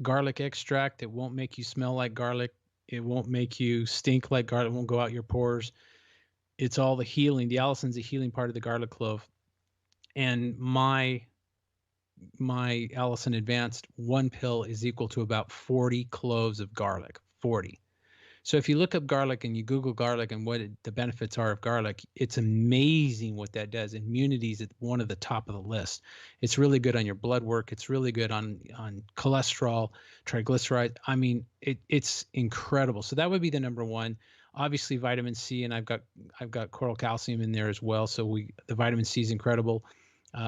garlic extract that won't make you smell like garlic. It won't make you stink like garlic. It won't go out your pores. It's all the healing. The Allison's a healing part of the garlic clove. And my Allison Advanced, one pill is equal to about 40 cloves of garlic. 40. So if you look up garlic and you Google garlic and what the benefits are of garlic, it's amazing what that does. Immunity is at one of the top of the list. It's really good on your blood work. It's really good on cholesterol, triglycerides. I mean, it's incredible. So that would be the number one. Obviously, vitamin C, and I've got coral calcium in there as well. So the vitamin C is incredible.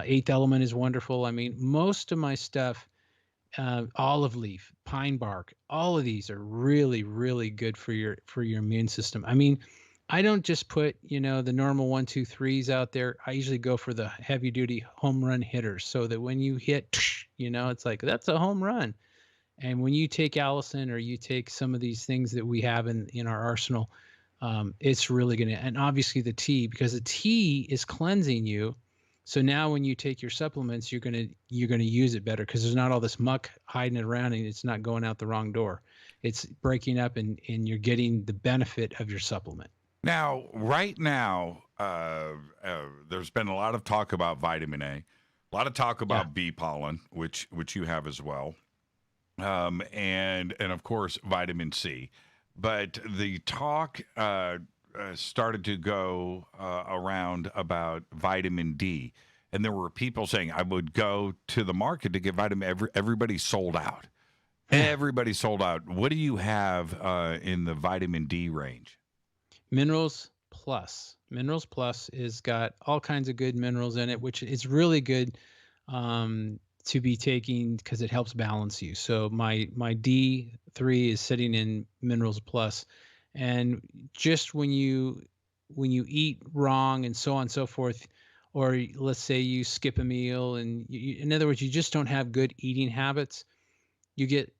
Eighth Element is wonderful. I mean, most of my stuff. Olive leaf, pine bark, all of these are really, really good for your immune system. I mean, I don't just put, the normal 1, 2, 3s out there. I usually go for the heavy duty home run hitters so that when you hit, it's like, that's a home run. And when you take Allison or you take some of these things that we have in our arsenal, it's really going to, and obviously the tea, because the tea is cleansing you. So now when you take your supplements, you're going to use it better because there's not all this muck hiding around and it's not going out the wrong door. It's breaking up and you're getting the benefit of your supplement. Now, right now, there's been a lot of talk about vitamin A, a lot of talk about bee pollen, which you have as well, and of course vitamin C. But the talk started to go around about vitamin D, and there were people saying I would go to the market to get vitamin. Everybody sold out. Everybody sold out. What do you have in the vitamin D range? Minerals Plus. Minerals Plus is got all kinds of good minerals in it, which is really good to be taking because it helps balance you. So my D3 is sitting in Minerals Plus, and just when you eat wrong and so on and so forth, or let's say you skip a meal and in other words, you just don't have good eating habits, you get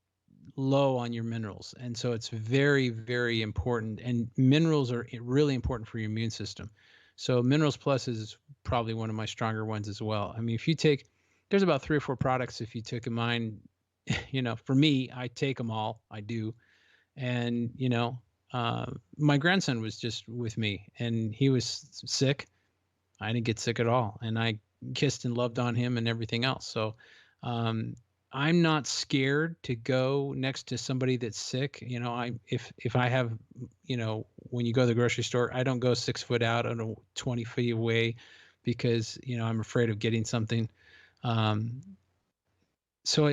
low on your minerals. And so it's very, very important. And minerals are really important for your immune system. So Minerals Plus is probably one of my stronger ones as well. I mean, if you take, there's about 3 or 4 products. If you took mine, for me, I take them all. I do. And, my grandson was just with me and he was sick. I didn't get sick at all. And I kissed and loved on him and everything else. So, I'm not scared to go next to somebody that's sick. If I have, when you go to the grocery store, I don't go 6 foot out, I don't know, 20 feet away because, I'm afraid of getting something. So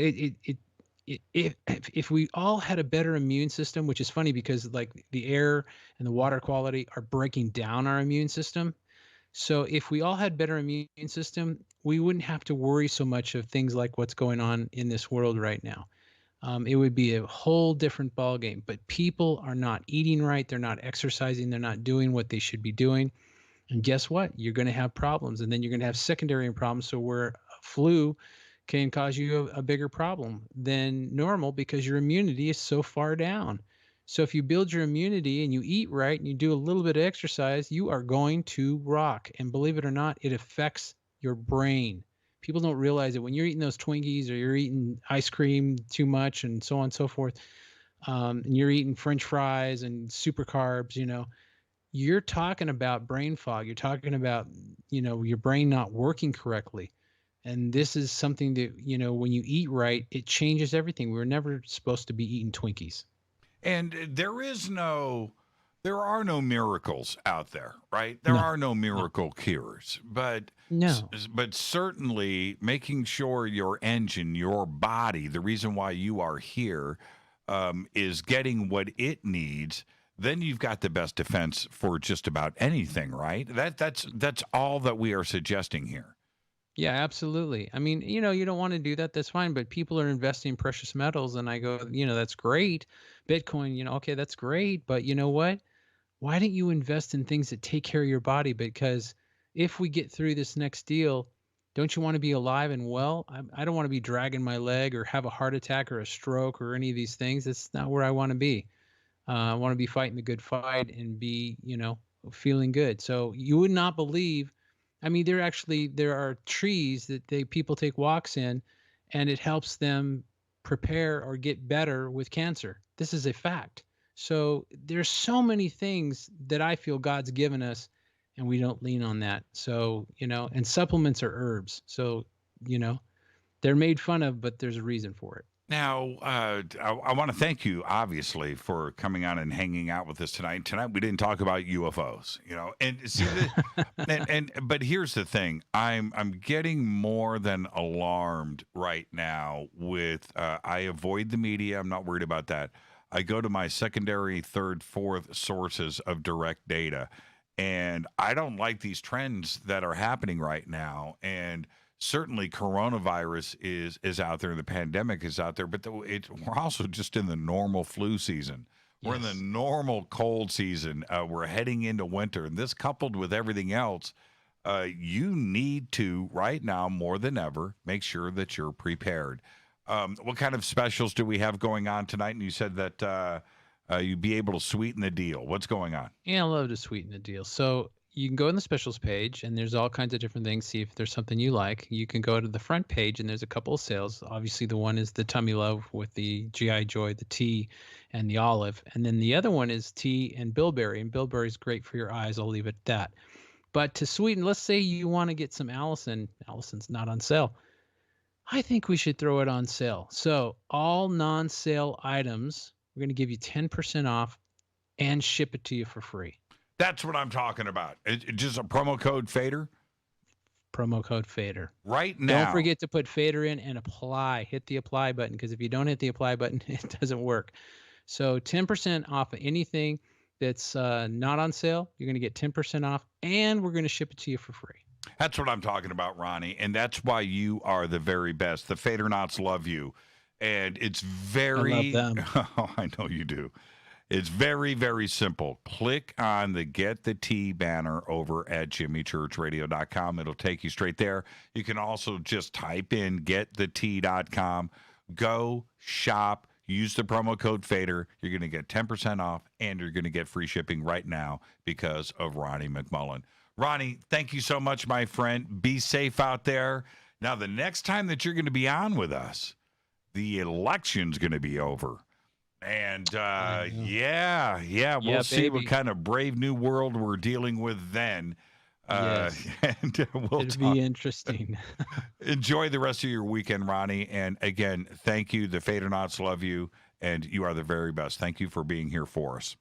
if we all had a better immune system, which is funny because like the air and the water quality are breaking down our immune system. So if we all had better immune system, we wouldn't have to worry so much of things like what's going on in this world right now. It would be a whole different ballgame. But people are not eating right. They're not exercising. They're not doing what they should be doing. And guess what? You're going to have problems. And then you're going to have secondary problems. So where a flu can cause you a bigger problem than normal because your immunity is so far down. So if you build your immunity and you eat right and you do a little bit of exercise, you are going to rock. And believe it or not, it affects your brain. People don't realize it. When you're eating those Twinkies or you're eating ice cream too much and so on and so forth, and you're eating French fries and super carbs, you're talking about brain fog. You're talking about, your brain not working correctly. And this is something that, when you eat right, it changes everything. We were never supposed to be eating Twinkies. And there are no miracles out there, right? There are no miracle cures, but certainly making sure your engine, your body, the reason why you are here, is getting what it needs. Then you've got the best defense for just about anything, right? That's all that we are suggesting here. Yeah, absolutely. I mean, you don't want to do that. That's fine. But people are investing in precious metals. And I go, that's great. Bitcoin, okay, that's great. But you know what? Why don't you invest in things that take care of your body? Because if we get through this next deal, don't you want to be alive and well? I don't want to be dragging my leg or have a heart attack or a stroke or any of these things. That's not where I want to be. I want to be fighting the good fight and be, feeling good. So you would not believe. I mean, there are trees that people take walks in, and it helps them prepare or get better with cancer. This is a fact. So there's so many things that I feel God's given us, and we don't lean on that. So, and supplements are herbs. So, they're made fun of, but there's a reason for it. Now, I want to thank you, obviously, for coming on and hanging out with us tonight. Tonight, we didn't talk about UFOs, and see, but here's the thing: I'm getting more than alarmed right now. With I avoid the media. I'm not worried about that. I go to my secondary, third, fourth sources of direct data, and I don't like these trends that are happening right now. And certainly coronavirus is out there and the pandemic is out there, but we're also just in the normal flu season. We're in the normal cold season. We're heading into winter, and this coupled with everything else, you need to right now more than ever make sure that you're prepared. What kind of specials do we have going on tonight? And you said that you'd be able to sweeten the deal. What's going on? Yeah, I love to sweeten the deal. So you can go in the specials page, and there's all kinds of different things. See if there's something you like. You can go to the front page, and there's a couple of sales. Obviously, the one is the Tummy Love with the G.I. Joy, the tea, and the olive. And then the other one is tea and bilberry. And bilberry is great for your eyes. I'll leave it at that. But to sweeten, let's say you want to get some Allison. Allison's not on sale. I think we should throw it on sale. So all non-sale items, we're going to give you 10% off and ship it to you for free. That's what I'm talking about. Just a promo code Fader? Promo code Fader. Right now. Don't forget to put Fader in and apply. Hit the apply button, because if you don't hit the apply button, it doesn't work. So 10% off of anything that's not on sale. You're going to get 10% off, and we're going to ship it to you for free. That's what I'm talking about, Ronnie, and that's why you are the very best. The Fadernauts love you, and it's very... I love them. Oh, I know you do. It's very, very simple. Click on the Get the Tea banner over at jimmychurchradio.com. It'll take you straight there. You can also just type in getthetea.com. Go shop. Use the promo code Fader. You're going to get 10% off, and you're going to get free shipping right now because of Ronnie McMullen. Ronnie, thank you so much, my friend. Be safe out there. Now, the next time that you're going to be on with us, the election's going to be over. And, we'll see what kind of brave new world we're dealing with then. Yes. And It'll be interesting. Enjoy the rest of your weekend, Ronnie. And, again, thank you. The Fadernauts love you, and you are the very best. Thank you for being here for us.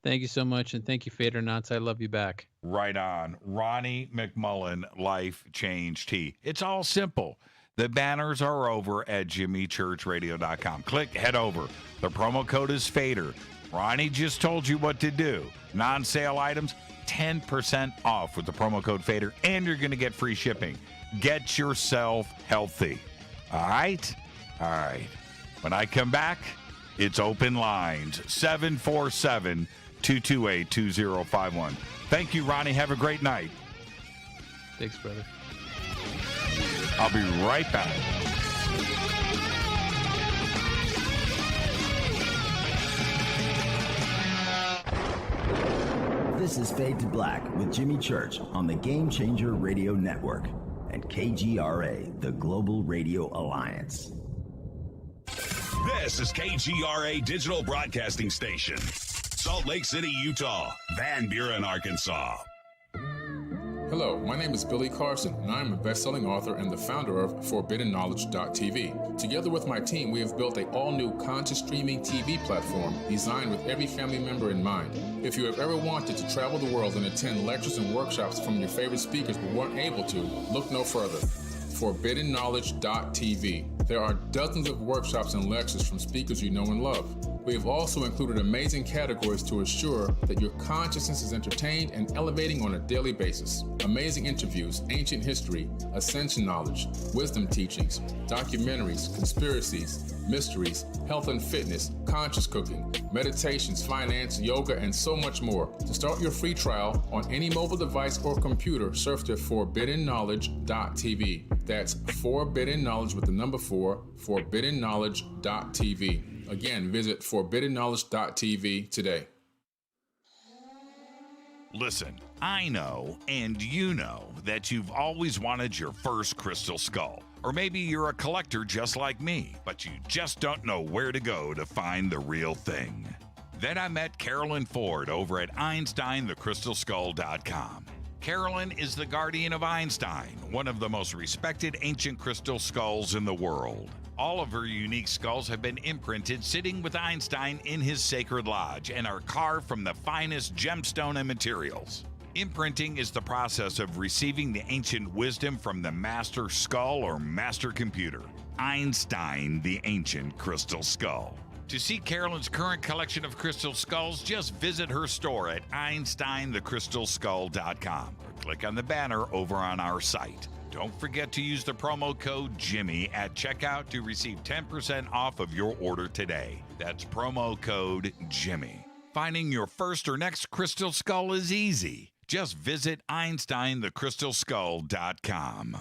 Thank you so much, and thank you, Fadernauts. I love you back. Right on. Ronnie McMullen, Life Change Tea. It's all simple. The banners are over at jimmychurchradio.com. Head over. The promo code is Fader. Ronnie just told you what to do. Non-sale items, 10% off with the promo code Fader, and you're going to get free shipping. Get yourself healthy. All right? All right. When I come back, it's open lines, 747-228-2051. Thank you, Ronnie. Have a great night. Thanks, brother. I'll be right back. This is Fade to Black with Jimmy Church on the Game Changer Radio Network and KGRA, the Global Radio Alliance. This is KGRA Digital Broadcasting Station, Salt Lake City, Utah, Van Buren, Arkansas. Hello, my name is Billy Carson, and I am a best-selling author and the founder of ForbiddenKnowledge.tv. Together with my team, we have built an all-new conscious streaming TV platform designed with every family member in mind. If you have ever wanted to travel the world and attend lectures and workshops from your favorite speakers but weren't able to, look no further. ForbiddenKnowledge.tv. There are dozens of workshops and lectures from speakers you know and love. We have also included amazing categories to assure that your consciousness is entertained and elevating on a daily basis. Amazing interviews, ancient history, ascension knowledge, wisdom teachings, documentaries, conspiracies, mysteries, health and fitness, conscious cooking, meditations, finance, yoga, and so much more. To start your free trial on any mobile device or computer, surf to ForbiddenKnowledge.tv. That's Forbidden Knowledge with the number 4, ForbiddenKnowledge.tv. Again, visit ForbiddenKnowledge.tv today. Listen, I know, and you know, that you've always wanted your first crystal skull. Or maybe you're a collector just like me, but you just don't know where to go to find the real thing. Then I met Carolyn Ford over at EinsteinTheCrystalSkull.com. Carolyn is the guardian of Einstein, one of the most respected ancient crystal skulls in the world. All of her unique skulls have been imprinted sitting with Einstein in his sacred lodge and are carved from the finest gemstone and materials. Imprinting is the process of receiving the ancient wisdom from the master skull or master computer. Einstein, the ancient crystal skull. To see Carolyn's current collection of crystal skulls, just visit her store at EinsteinTheCrystalSkull.com or click on the banner over on our site. Don't forget to use the promo code Jimmy at checkout to receive 10% off of your order today. That's promo code Jimmy. Finding your first or next crystal skull is easy. Just visit EinsteinTheCrystalSkull.com.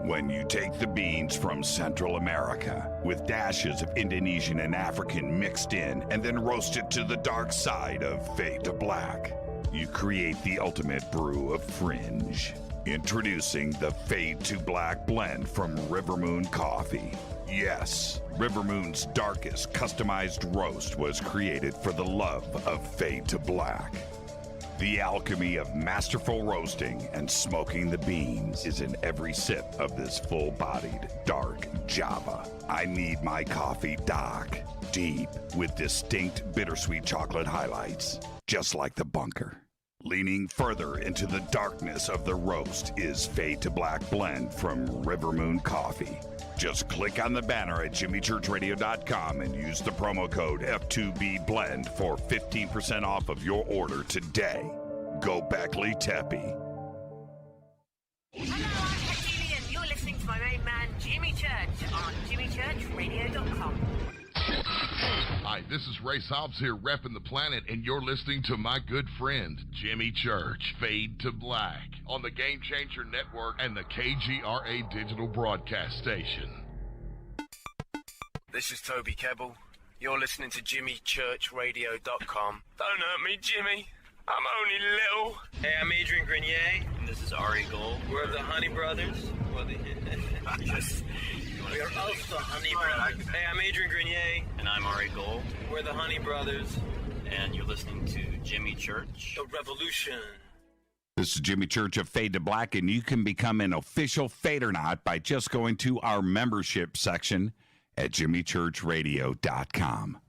When you take the beans from Central America with dashes of Indonesian and African mixed in and then roast it to the dark side of Fade to Black, you create the ultimate brew of fringe. Introducing the Fade to Black blend from River Moon Coffee. Yes, River Moon's darkest customized roast was created for the love of Fade to Black. The alchemy of masterful roasting and smoking the beans is in every sip of this full-bodied, dark Java. I need my coffee dark, deep, with distinct bittersweet chocolate highlights, just like the bunker. Leaning further into the darkness of the roast is Fade to Black blend from River Moon Coffee. Just click on the banner at jimmychurchradio.com and use the promo code F2BBLEND for 15% off of your order today. Go Beckley Teppy. Hello, I'm Katie, and you're listening to my main man, Jimmy Church, on jimmychurchradio.com. Hi, this is Ray Hobbs here, repping the planet, and you're listening to my good friend, Jimmy Church, Fade to Black, on the Game Changer Network and the KGRA Digital Broadcast Station. This is Toby Kebbell. You're listening to jimmychurchradio.com. Don't hurt me, Jimmy. I'm only little. Hey, I'm Adrian Grenier, and this is Ari Gold. We're the Honey Brothers. Yes. We are of the Honey Brothers. Hey, I'm Adrian Grenier. And I'm Ari Gold. We're the Honey Brothers. And you're listening to Jimmy Church. The Revolution. This is Jimmy Church of Fade to Black, and you can become an official Fadernight by just going to our membership section at jimmychurchradio.com.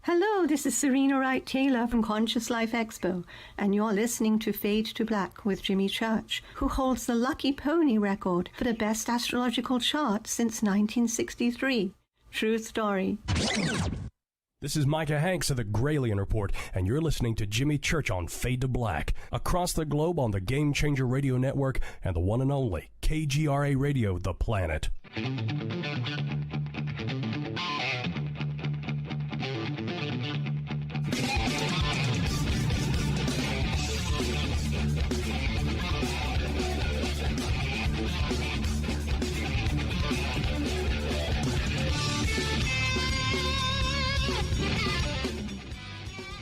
Hello, this is Serena Wright Taylor from Conscious Life Expo, and you're listening to Fade to Black with Jimmy Church, who holds the Lucky Pony record for the best astrological chart since 1963. True story. This is Micah Hanks of the Gralien Report, and you're listening to Jimmy Church on Fade to Black, across the globe on the Game Changer Radio Network and the one and only KGRA Radio, The Planet.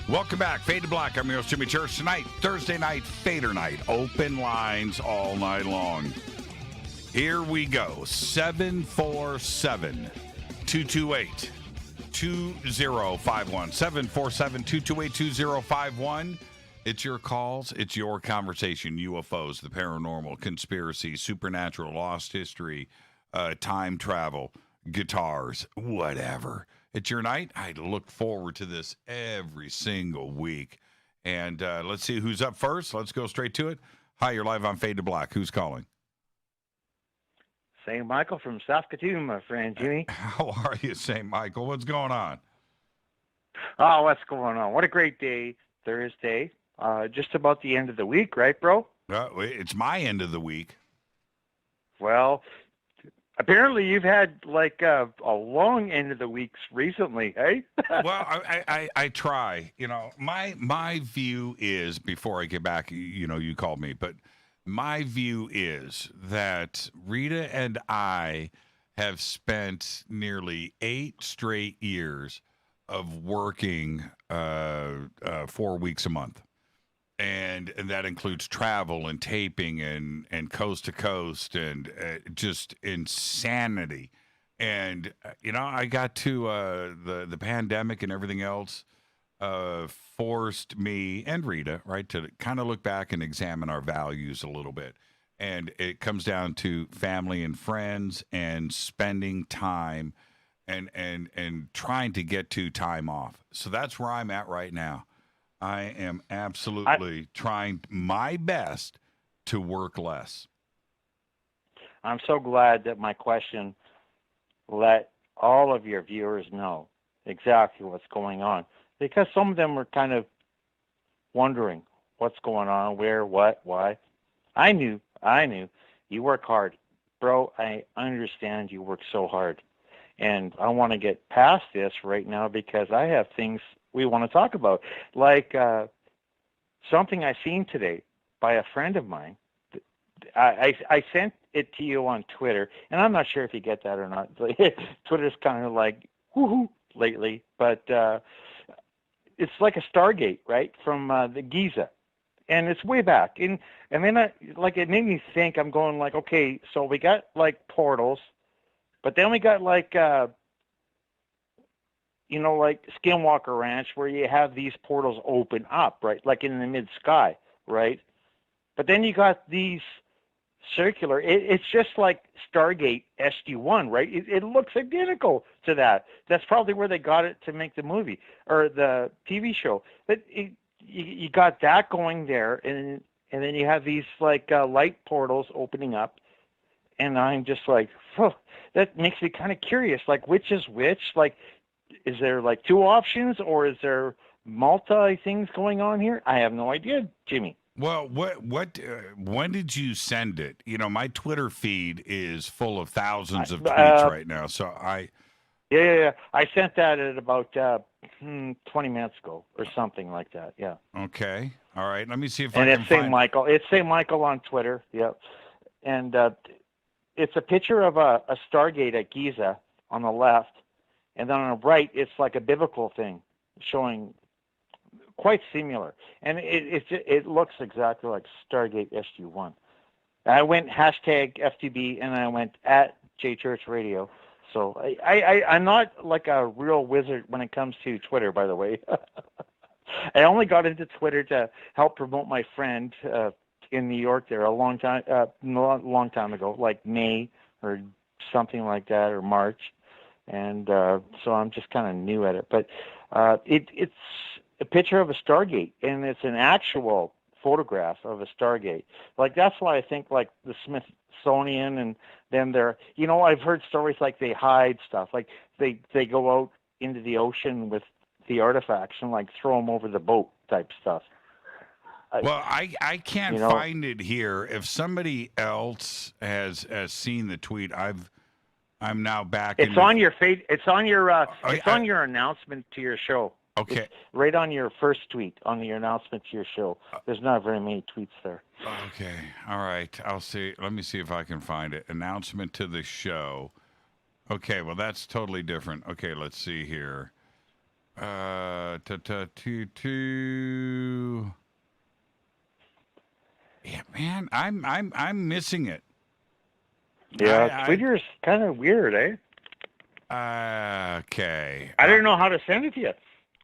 Welcome back, Fade to Black. I'm your host, Jimmy Church. Tonight, Thursday night, Fader Night. Open lines all night long. Here we go. 747-228-2051. 747-228-2051. It's your calls. It's your conversation. UFOs, the paranormal, conspiracy, supernatural, lost history, time travel, guitars, whatever. It's your night. I look forward to this every single week. And let's see who's up first. Let's go straight to it. Hi, you're live on Fade to Black. Who's calling? St. Michael from Saskatoon, my friend, Jimmy. How are you, St. Michael? What's going on? Oh, what's going on? What a great day, Thursday. Just about the end of the week, right, bro? It's my end of the week. Well, apparently you've had like a long end of the weeks recently, hey? Well, I try. You know, my view is, before I get back, you called me, but my view is that Rita and I have spent nearly 8 straight years of working 4 weeks a month. And that includes travel and taping and coast to coast and just insanity. And, I got to the pandemic and everything else forced me and Rita, right, to kind of look back and examine our values a little bit. And it comes down to family and friends and spending time and trying to get to time off. So that's where I'm at right now. I am absolutely trying my best to work less. I'm so glad that my question let all of your viewers know exactly what's going on, because some of them were kind of wondering what's going on, where, what, why. I knew you work hard. Bro, I understand you work so hard. And I want to get past this right now because I have things we want to talk about, like something I seen today by a friend of mine. I sent it to you on Twitter, and I'm not sure if you get that or not. Twitter's kind of like woohoo lately, but it's like a Stargate, right, from the Giza, and it's way back. And then it made me think. I'm going like, okay, so we got like portals, but then we got like like Skinwalker Ranch, where you have these portals open up, right, like in the mid-sky, right? But then you got these circular. It's just like Stargate SG-1, right? It looks identical to that. That's probably where they got it to make the movie or the TV show. But you got that going there, and then you have these like light portals opening up, and I'm just like, that makes me kind of curious. Like, which is which? Like, is there like two options, or is there multi things going on here? I have no idea, Jimmy. Well, when did you send it? My Twitter feed is full of thousands of tweets right now. So Yeah. I sent that at about 20 minutes ago or something like that. Yeah. Okay. All right. Let me see if and I can it's St. find Michael. It's St. Michael on Twitter. Yeah. And it's a picture of a Stargate at Giza on the left, and then on the right, it's like a biblical thing showing. Quite similar, and it looks exactly like Stargate SG-1. I went hashtag FTB, and I went at JChurch Radio. So I'm not like a real wizard when it comes to Twitter, by the way. I only got into Twitter to help promote my friend in New York there a long time ago, like May or something like that, or March, and so I'm just kind of new at it. But it's a picture of a Stargate, and it's an actual photograph of a Stargate. Like, that's why I think like the Smithsonian, and then they're, I've heard stories like they hide stuff, like they go out into the ocean with the artifacts and like throw them over the boat type stuff. Well, I can't find it here. If somebody else has seen the tweet, I'm now back. It's on your feed. It's on your on your announcement to your show. Okay. It's right on your first tweet on your announcement to your show. There's not very many tweets there. Okay. All right. I'll see. Let me see if I can find it. Announcement to the show. Okay. Well, that's totally different. Okay. Let's see here. Yeah, man. I'm missing it. Yeah, Twitter's kind of weird, eh? Okay. I don't know how to send it to you.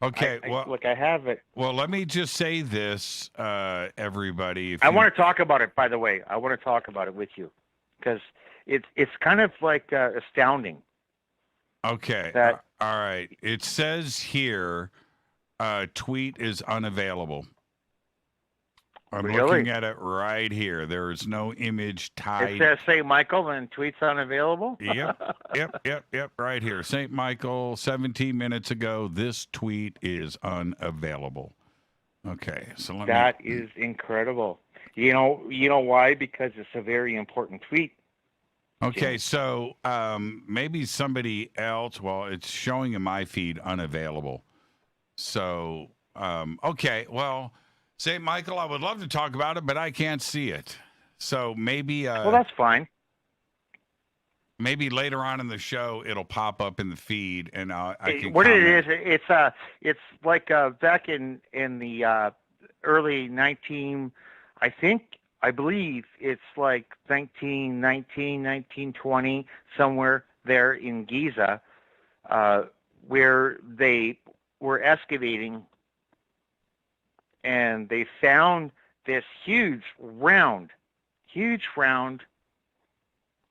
Okay, I have it. Well, let me just say this, everybody. I want to talk about it, by the way. I want to talk about it with you, because it's kind of like astounding. Okay. All right. It says here, tweet is unavailable. I'm looking at it right here. There is no image tied. It says St. Michael and tweets unavailable? Yep. Right here. St. Michael, 17 minutes ago. This tweet is unavailable. Okay. So that is incredible. You know why? Because it's a very important tweet. Okay. So maybe somebody else, well, it's showing in my feed unavailable. So, okay. Well, St. Michael, I would love to talk about it, but I can't see it. So maybe... well, that's fine. Maybe later on in the show, it'll pop up in the feed, and I can what comment. It is, it's like back in the early 19... I believe it's like 1919, 1920, somewhere there in Giza, where they were excavating, and they found this huge round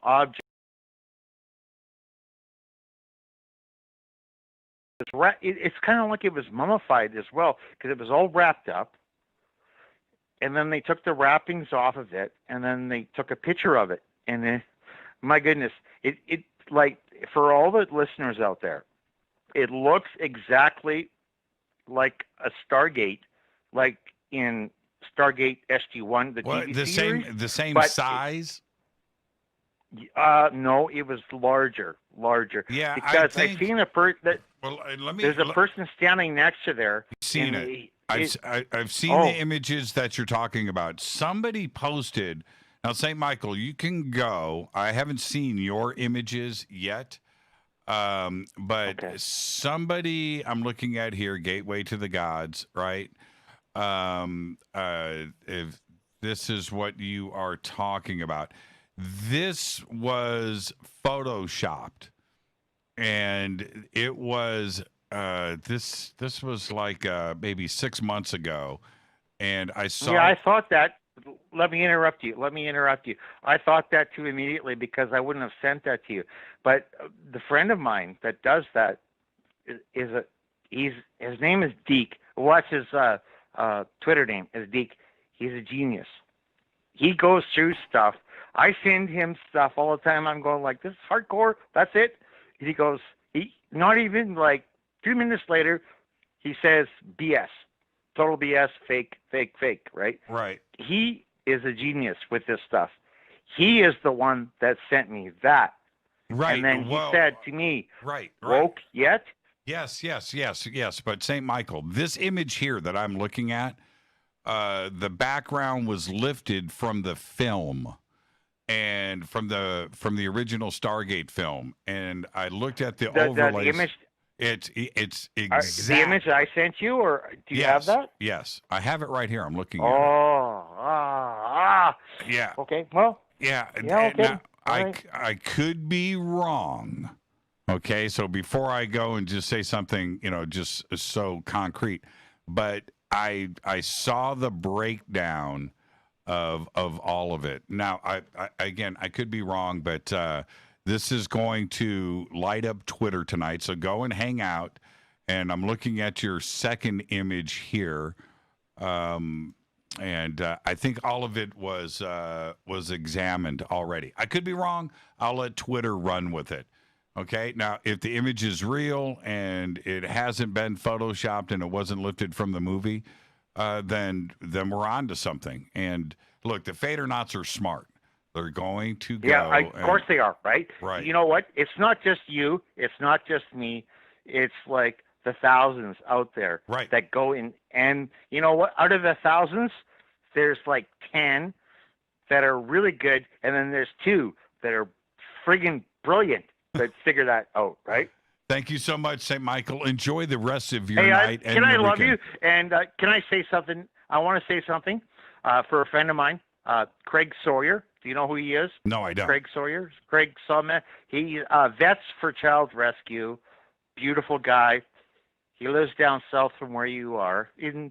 object. It's kind of like it was mummified as well, because it was all wrapped up, and then they took the wrappings off of it, and then they took a picture of it, and then, my goodness, it like, for all the listeners out there, it looks exactly like a Stargate, like in Stargate SG-1, the TV series. The same size? No, it was larger. Yeah, because I've seen a person. Well, there's a person standing next to there. I've seen it. I've seen the images that you're talking about. Somebody posted Now, St. Michael, you can go. I haven't seen your images yet, but somebody I'm looking at here, Gateway to the Gods, right? If this is what you are talking about, this was photoshopped, and it was this was like maybe 6 months ago, and I saw. Yeah, I thought that. Let me interrupt you. I thought that too immediately because I wouldn't have sent that to you. But the friend of mine that does that his name is Deke. What's his Twitter name? Is Deke. He's a genius. He goes through stuff. I send him stuff all the time. I'm going like, this is hardcore. That's it. He goes, not even like 2 minutes later, he says BS. Total BS, fake, right? Right. He is a genius with this stuff. He is the one that sent me that. Right. And then he said to me, right. Woke yet? Yes. But St. Michael, this image here that I'm looking at, the background was lifted from the film and from the original Stargate film. And I looked at the overlays. The image. It's exact. The image I sent you, or do you have that? Yes, I have it right here. I'm looking at it. Yeah. Okay. Well. Yeah. Okay. Now, I could be wrong. Okay, so before I go and just say something, just so concrete, but I saw the breakdown of all of it. Now, I could be wrong, but. This is going to light up Twitter tonight, so go and hang out. And I'm looking at your second image here, and I think all of it was examined already. I could be wrong. I'll let Twitter run with it. Okay. Now, if the image is real and it hasn't been photoshopped and it wasn't lifted from the movie, then we're on to something. And look, the Fadernauts are smart. They're going to go. Yeah, of course they are, right? Right. You know what? It's not just you. It's not just me. It's like the thousands out there that go in. And you know what? Out of the thousands, there's like 10 that are really good. And then there's 2 that are friggin' brilliant that figure that out, right? Thank you so much, St. Michael. Enjoy the rest of your night. Can I love you? And can I say something? I want to say something for a friend of mine, Craig Sawyer. Do you know who he is? No, I don't. Craig Sawyer. Craig Sawyer. He Vets for Child Rescue. Beautiful guy. He lives down south from where you are, in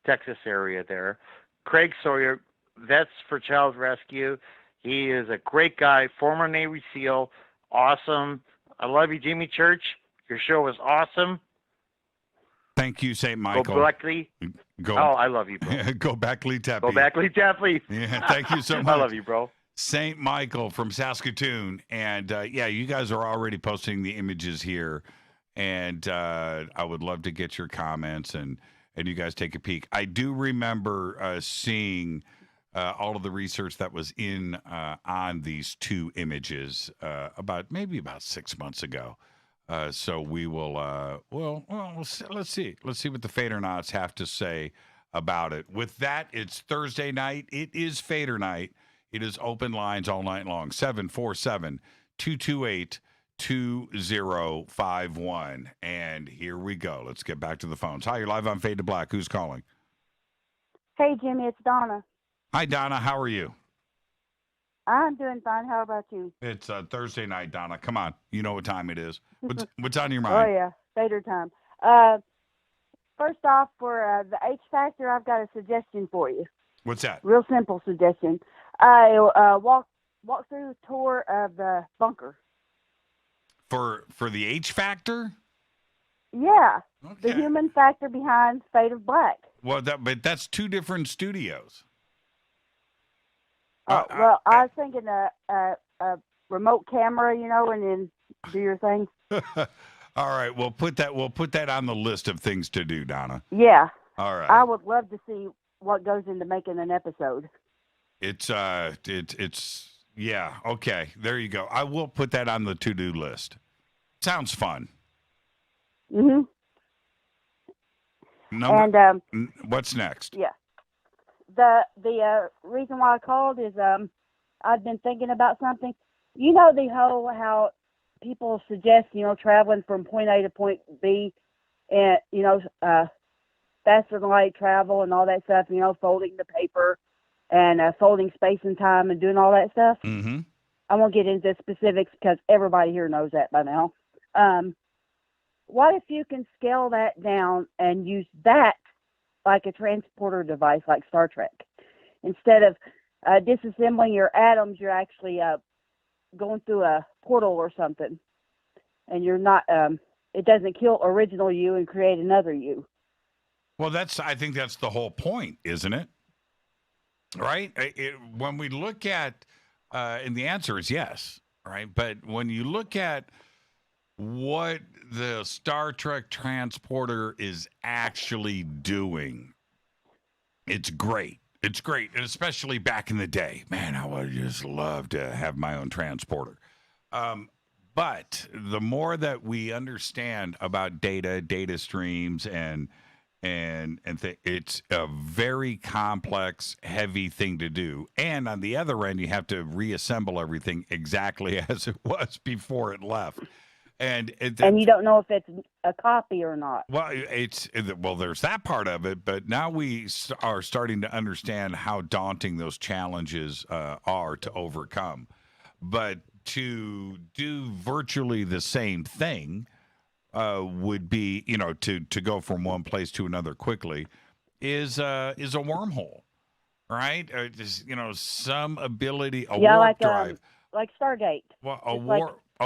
Texas area there. Craig Sawyer, Vets for Child Rescue. He is a great guy, former Navy SEAL. Awesome. I love you, Jimmy Church. Your show was awesome. Thank you, St. Michael. Go Blackley. Oh, I love you, bro. Go Backley Tappy. Go Backley Tappy. Yeah, thank you so much. I love you, bro. St. Michael from Saskatoon. And, you guys are already posting the images here. And I would love to get your comments and you guys take a peek. I do remember seeing all of the research that was on these 2 images about 6 months ago. So we will, let's see what the Fadernauts have to say about it. With that, it's Thursday night. It is Fadernight. It is open lines all night long. 747-228-2051. And here we go. Let's get back to the phones. Hi, you're live on Fade to Black. Who's calling? Hey, Jimmy, it's Donna. Hi, Donna. How are you? I'm doing fine. How about you? It's Thursday night, Donna. Come on. You know what time it is. What's on your mind? Oh, yeah. Fader time. First off, for the H Factor, I've got a suggestion for you. What's that? Real simple suggestion. Walk through the tour of the bunker. For the H Factor? Yeah. Okay. The human factor behind Fade of Black. Well, but that's 2 different studios. I was thinking a remote camera, and then do your thing. All right, we'll put that on the list of things to do, Donna. Yeah. All right. I would love to see what goes into making an episode. It's yeah, okay. There you go. I will put that on the to-do list. Sounds fun. Mhm. And what's next? Yeah. the reason why I called is I've been thinking about something. You know the whole how people suggest traveling from point A to point B, and faster than light travel and all that stuff. Folding the paper and folding space and time and doing all that stuff. Mm-hmm. I won't get into specifics because everybody here knows that by now. What if you can scale that down and use that like a transporter device like Star Trek? Instead of disassembling your atoms, you're actually going through a portal or something. And you're not, it doesn't kill original you and create another you. Well, I think that's the whole point, isn't it? Right? When we look at, and the answer is yes, right? But when you look at what the Star Trek transporter is actually doing, it's great. It's great, and especially back in the day. Man, I would just love to have my own transporter. But the more that we understand about data streams, it's a very complex, heavy thing to do. And on the other end, you have to reassemble everything exactly as it was before it left. And you don't know if it's a copy or not. Well, there's that part of it, but now we are starting to understand how daunting those challenges are to overcome. But to do virtually the same thing would be, to go from one place to another quickly is a wormhole, right? Some ability, warp drive, like Stargate. Well, a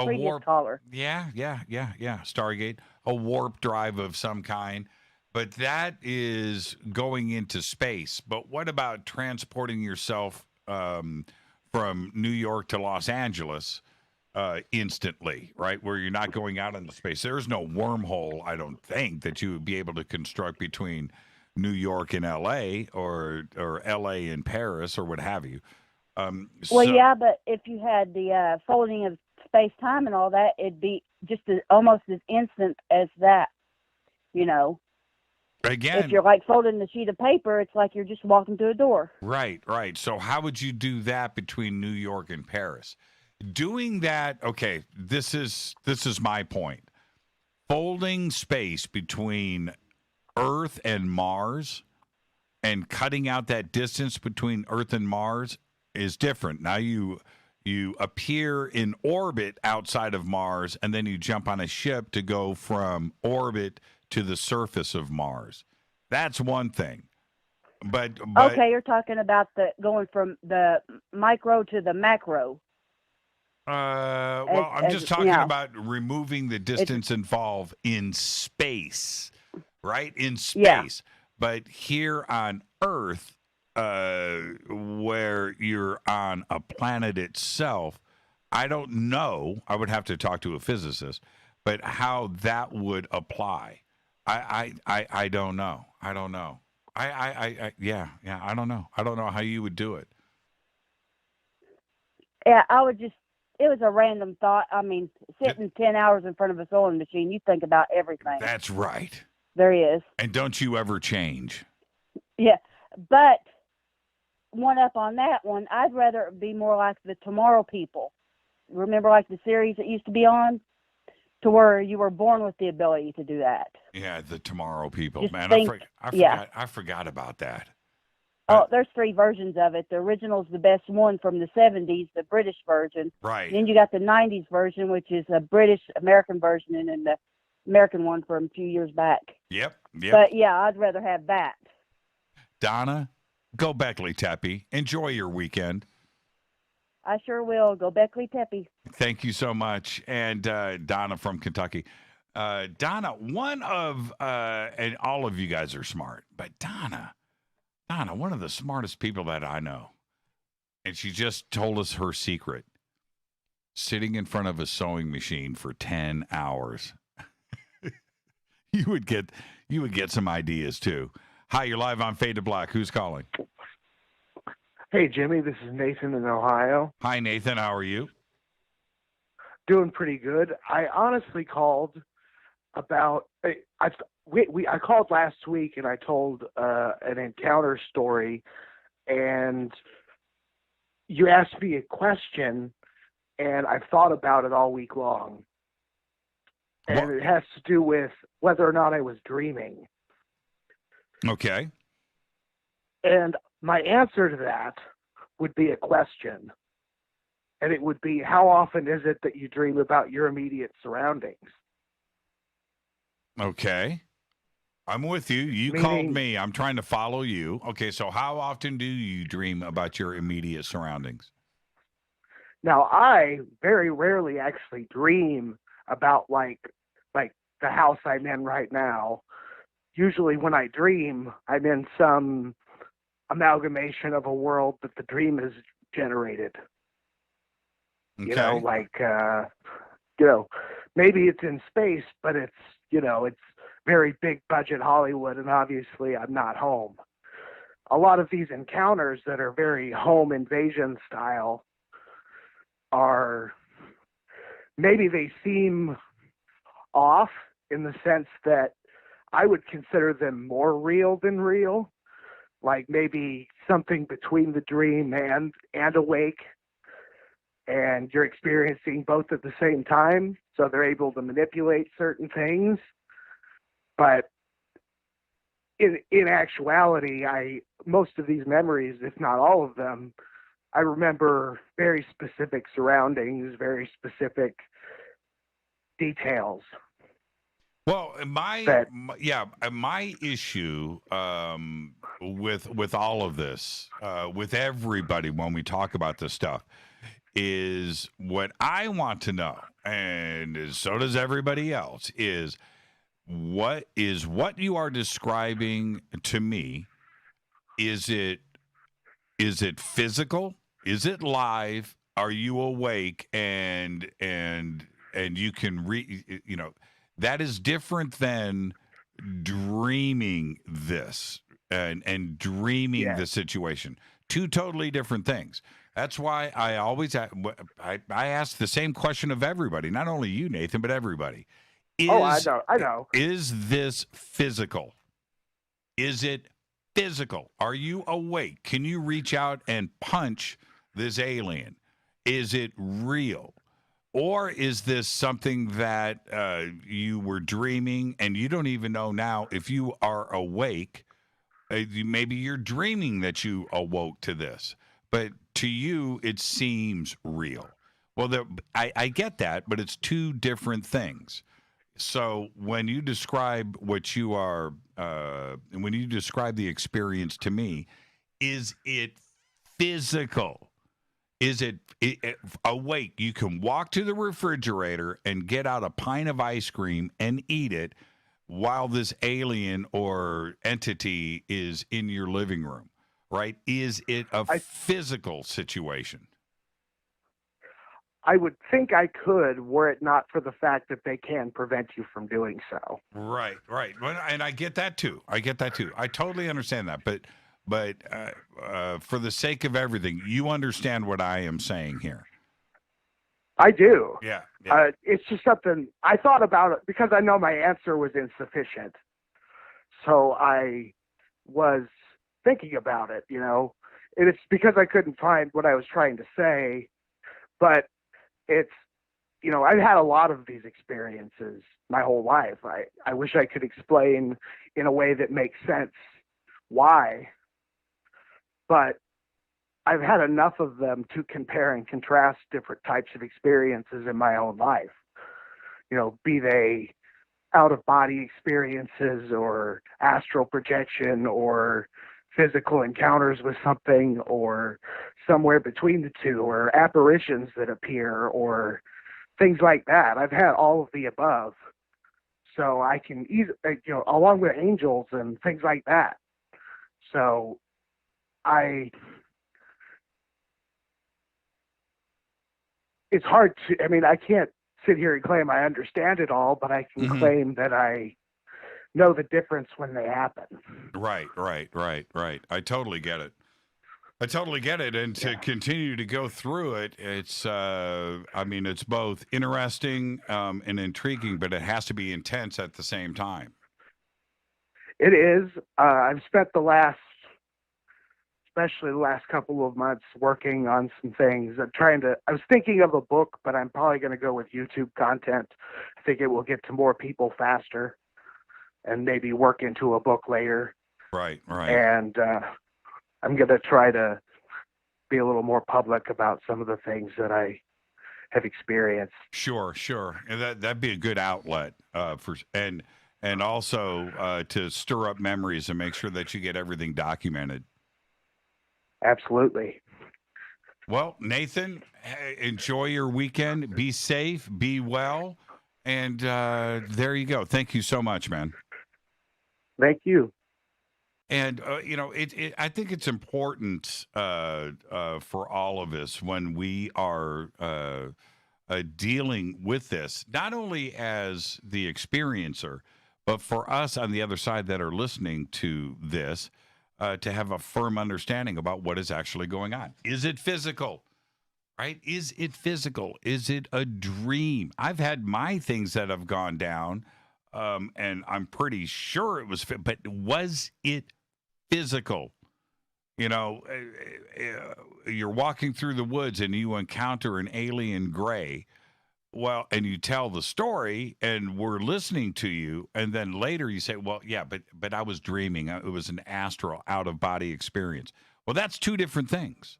warp caller. Yeah. Stargate, a warp drive of some kind, but that is going into space. But what about transporting yourself from New York to Los Angeles instantly, right? Where you're not going out into space. There's no wormhole, I don't think, that you would be able to construct between New York and LA or LA and Paris or what have you. Yeah, but if you had the folding of space-time and all that, it'd be just almost as instant as that, Again, if you're like folding the sheet of paper, it's like you're just walking through a door. Right. So how would you do that between New York and Paris? Doing that, okay, this is my point. Folding space between Earth and Mars and cutting out that distance between Earth and Mars is different. Now you appear in orbit outside of Mars, and then you jump on a ship to go from orbit to the surface of Mars. That's one thing. But okay, you're talking about going from the micro to the macro. I'm just talking about removing the distance involved in space, right? In space. Yeah. But here on Earth, where you're on a planet itself, I don't know. I would have to talk to a physicist, but how that would apply, I don't know. I don't know. I don't know. I don't know how you would do it. Yeah, it was a random thought. I mean, sitting 10 hours in front of a sewing machine, you think about everything. That's right. There he is. And don't you ever change. Yeah, but one up on that one, I'd rather it be more like the Tomorrow People. Remember, like the series that used to be on, to where you were born with the ability to do that. Yeah, the Tomorrow People. Just Man, think, I forgot about that. Oh, there's 3 versions of it. The original's the best one from the 70s, the British version. Right. And then you got the 90s version, which is a British-American version, and then the American one from a few years back. Yep. But, yeah, I'd rather have that. Donna, go Beckley Tepe. Enjoy your weekend. I sure will. Go Beckley Tepe. Thank you so much. And Donna from Kentucky. Donna, one of, and all of you guys are smart, but Donna, one of the smartest people that I know. And she just told us her secret. Sitting in front of a sewing machine for 10 hours. You would get some ideas too. Hi, you're live on Fade to Black. Who's calling? Hey, Jimmy, this is Nathan in Ohio. Hi, Nathan. How are you? Doing pretty good. I honestly called about I called last week and I told an encounter story and you asked me a question, and I've thought about it all week long. And it has to do with whether or not I was dreaming. Okay. And my answer to that would be a question. And it would be, how often is it that you dream about your immediate surroundings? Okay. I'm with you. You called me. I'm trying to follow you. Okay, so how often do you dream about your immediate surroundings? Now, I very rarely actually dream about like the house I'm in right now. Usually when I dream, I'm in some amalgamation of a world that the dream has generated. Okay. You know, like, maybe it's in space, but it's very big budget Hollywood, and obviously I'm not home. A lot of these encounters that are very home invasion style maybe they seem off in the sense that I would consider them more real than real, like maybe something between the dream and awake, and you're experiencing both at the same time, so they're able to manipulate certain things. But in actuality, most of these memories, if not all of them, I remember very specific surroundings, very specific details. Well, my issue with all of this, with everybody when we talk about this stuff, is what I want to know, and so does everybody else, is what you are describing to me. Is it physical? Is it live? Are you awake and you can that is different than dreaming this and dreaming the situation. Two totally different things. That's why I always I ask the same question of everybody, not only you, Nathan, but everybody. I know. Is this physical? Is it physical? Are you awake? Can you reach out and punch this alien? Is it real? Or is this something that you were dreaming and you don't even know now if you are awake? Maybe you're dreaming that you awoke to this, but to you, it seems real. Well, I get that, but it's two different things. So when you describe what you are, when you describe the experience to me, is it physical? Is it awake? You can walk to the refrigerator and get out a pint of ice cream and eat it while this alien or entity is in your living room, right? Is it a physical situation? I would think I could, were it not for the fact that they can prevent you from doing so. Right. Well, and I get that too. I totally understand that. But for the sake of everything, you understand what I am saying here. I do. Yeah. It's just something I thought about it because I know my answer was insufficient. So I was thinking about it, And it's because I couldn't find what I was trying to say. But it's, I've had a lot of these experiences my whole life. I wish I could explain in a way that makes sense why. But I've had enough of them to compare and contrast different types of experiences in my own life. Be they out-of-body experiences or astral projection or physical encounters with something or somewhere between the two or apparitions that appear or things like that. I've had all of the above. So I can along with angels and things like that. So it's hard to, I can't sit here and claim I understand it all, but I can claim that I know the difference when they happen. Right. I totally get it. And to continue to go through it, it's, it's both interesting and intriguing, but it has to be intense at the same time. It is. I've spent the last especially the last couple of months, working on some things. I was thinking of a book, but I'm probably going to go with YouTube content. I think it will get to more people faster, and maybe work into a book later. Right. And I'm going to try to be a little more public about some of the things that I have experienced. Sure. And that'd be a good outlet and also to stir up memories and make sure that you get everything documented. Absolutely. Well, Nathan, enjoy your weekend. Be safe. Be well. And there you go. Thank you so much, man. Thank you. And, I think it's important for all of us when we are dealing with this, not only as the experiencer, but for us on the other side that are listening to this, to have a firm understanding about what is actually going on. Is it physical? Right? Is it physical? Is it a dream? I've had my things that have gone down, and I'm pretty sure it was, but was it physical? You're walking through the woods and you encounter an alien gray. Well, and you tell the story and we're listening to you. And then later you say, well, yeah, but I was dreaming. It was an astral out of body experience. Well, that's two different things,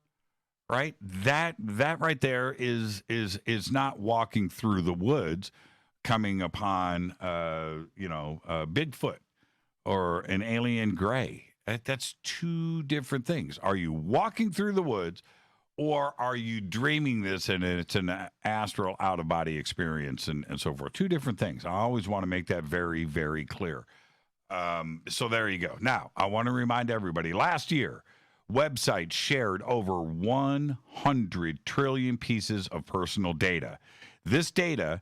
right? That right there is not walking through the woods, coming upon, Bigfoot or an alien gray. That's two different things. Are you walking through the woods, or are you dreaming this and it's an astral out-of-body experience and so forth? Two different things. I always want to make that very, very clear. So there you go. Now, I want to remind everybody, last year, websites shared over 100 trillion pieces of personal data. This data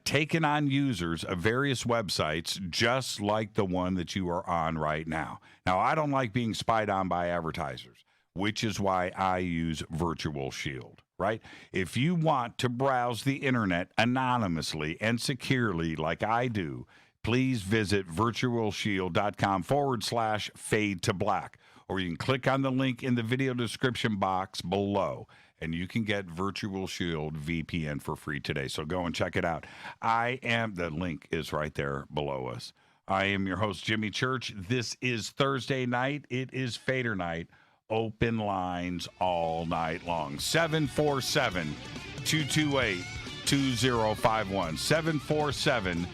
taken on users of various websites, just like the one that you are on right now. Now, I don't like being spied on by advertisers, which is why I use Virtual Shield, right? If you want to browse the internet anonymously and securely like I do, please visit virtualshield.com/fade to black, or you can click on the link in the video description box below, and you can get Virtual Shield VPN for free today. So go and check it out. The link is right there below us. I am your host, Jimmy Church. This is Thursday night. It is Fadernight. Open lines all night long. 747-228-2051.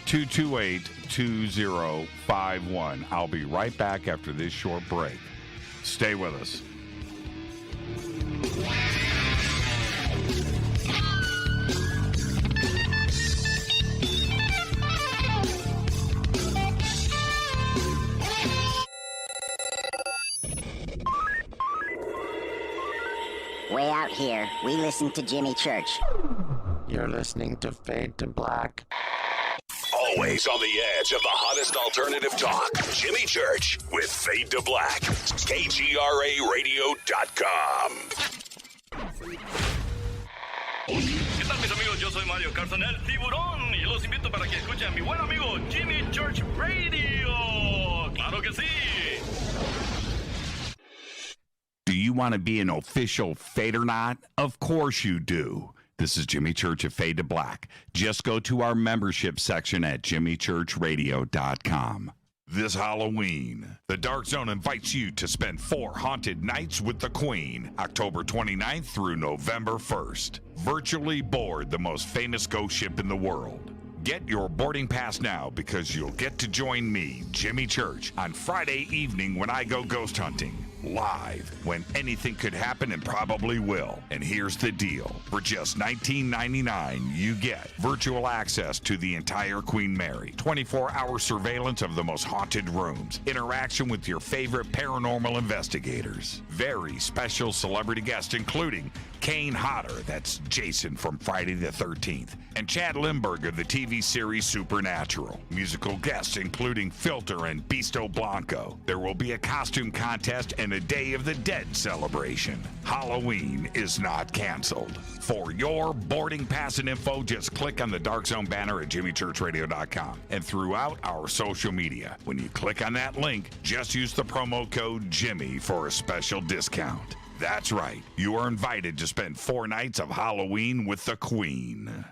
747-228-2051. I'll be right back after this short break. Stay with us. Way out here, we listen to Jimmy Church. You're listening to Fade to Black. Always on the edge of the hottest alternative talk. Jimmy Church with Fade to Black. KGRARadio.com. ¿Qué tal, mis amigos? Yo soy Mario Carson, el tiburón, y los invito para que escuchen a mi buen amigo Jimmy Church Radio. ¡Claro que sí! Do you want to be an official Fadernaut? Of course you do. This is Jimmy Church of Fade to Black. Just go to our membership section at jimmychurchradio.com. This Halloween, the Dark Zone invites you to spend 4 haunted nights with the Queen, October 29th through November 1st. Virtually board the most famous ghost ship in the world. Get your boarding pass now, because you'll get to join me, Jimmy Church, on Friday evening when I go ghost hunting. Live, when anything could happen and probably will. And here's the deal. For just $19.99, you get virtual access to the entire Queen Mary, 24-hour surveillance of the most haunted rooms, interaction with your favorite paranormal investigators, very special celebrity guests, including Kane Hodder, that's Jason from Friday the 13th, and Chad Lindbergh of the TV series Supernatural. Musical guests including Filter and Beasto Blanco. There will be a costume contest and a Day of the Dead celebration. Halloween is not canceled. For your boarding pass and info, just click on the Dark Zone banner at jimmychurchradio.com and throughout our social media. When you click on that link, just use the promo code Jimmy for a special discount. That's right. You are invited to spend 4 nights of Halloween with the Queen.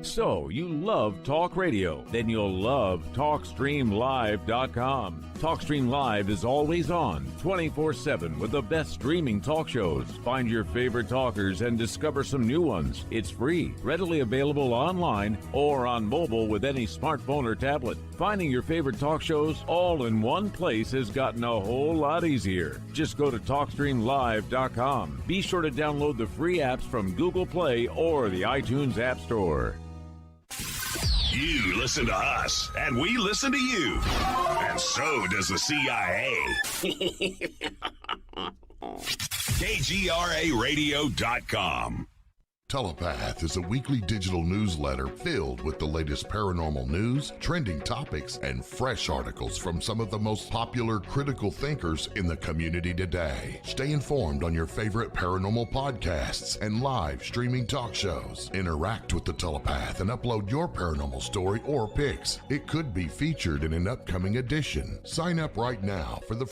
So, you love talk radio? Then you'll love TalkStreamLive.com. TalkStream Live is always on, 24/7, with the best streaming talk shows. Find your favorite talkers and discover some new ones. It's free, readily available online or on mobile with any smartphone or tablet. Finding your favorite talk shows all in one place has gotten a whole lot easier. Just go to TalkStreamLive.com. Be sure to download the free apps from Google Play or the iTunes App Store. You listen to us, and we listen to you. And so does the CIA. KGRARadio.com. Telepath is a weekly digital newsletter filled with the latest paranormal news, trending topics, and fresh articles from some of the most popular critical thinkers in the community today. Stay informed on your favorite paranormal podcasts and live streaming talk shows. Interact with the Telepath and upload your paranormal story or pics. It could be featured in an upcoming edition. Sign up right now for the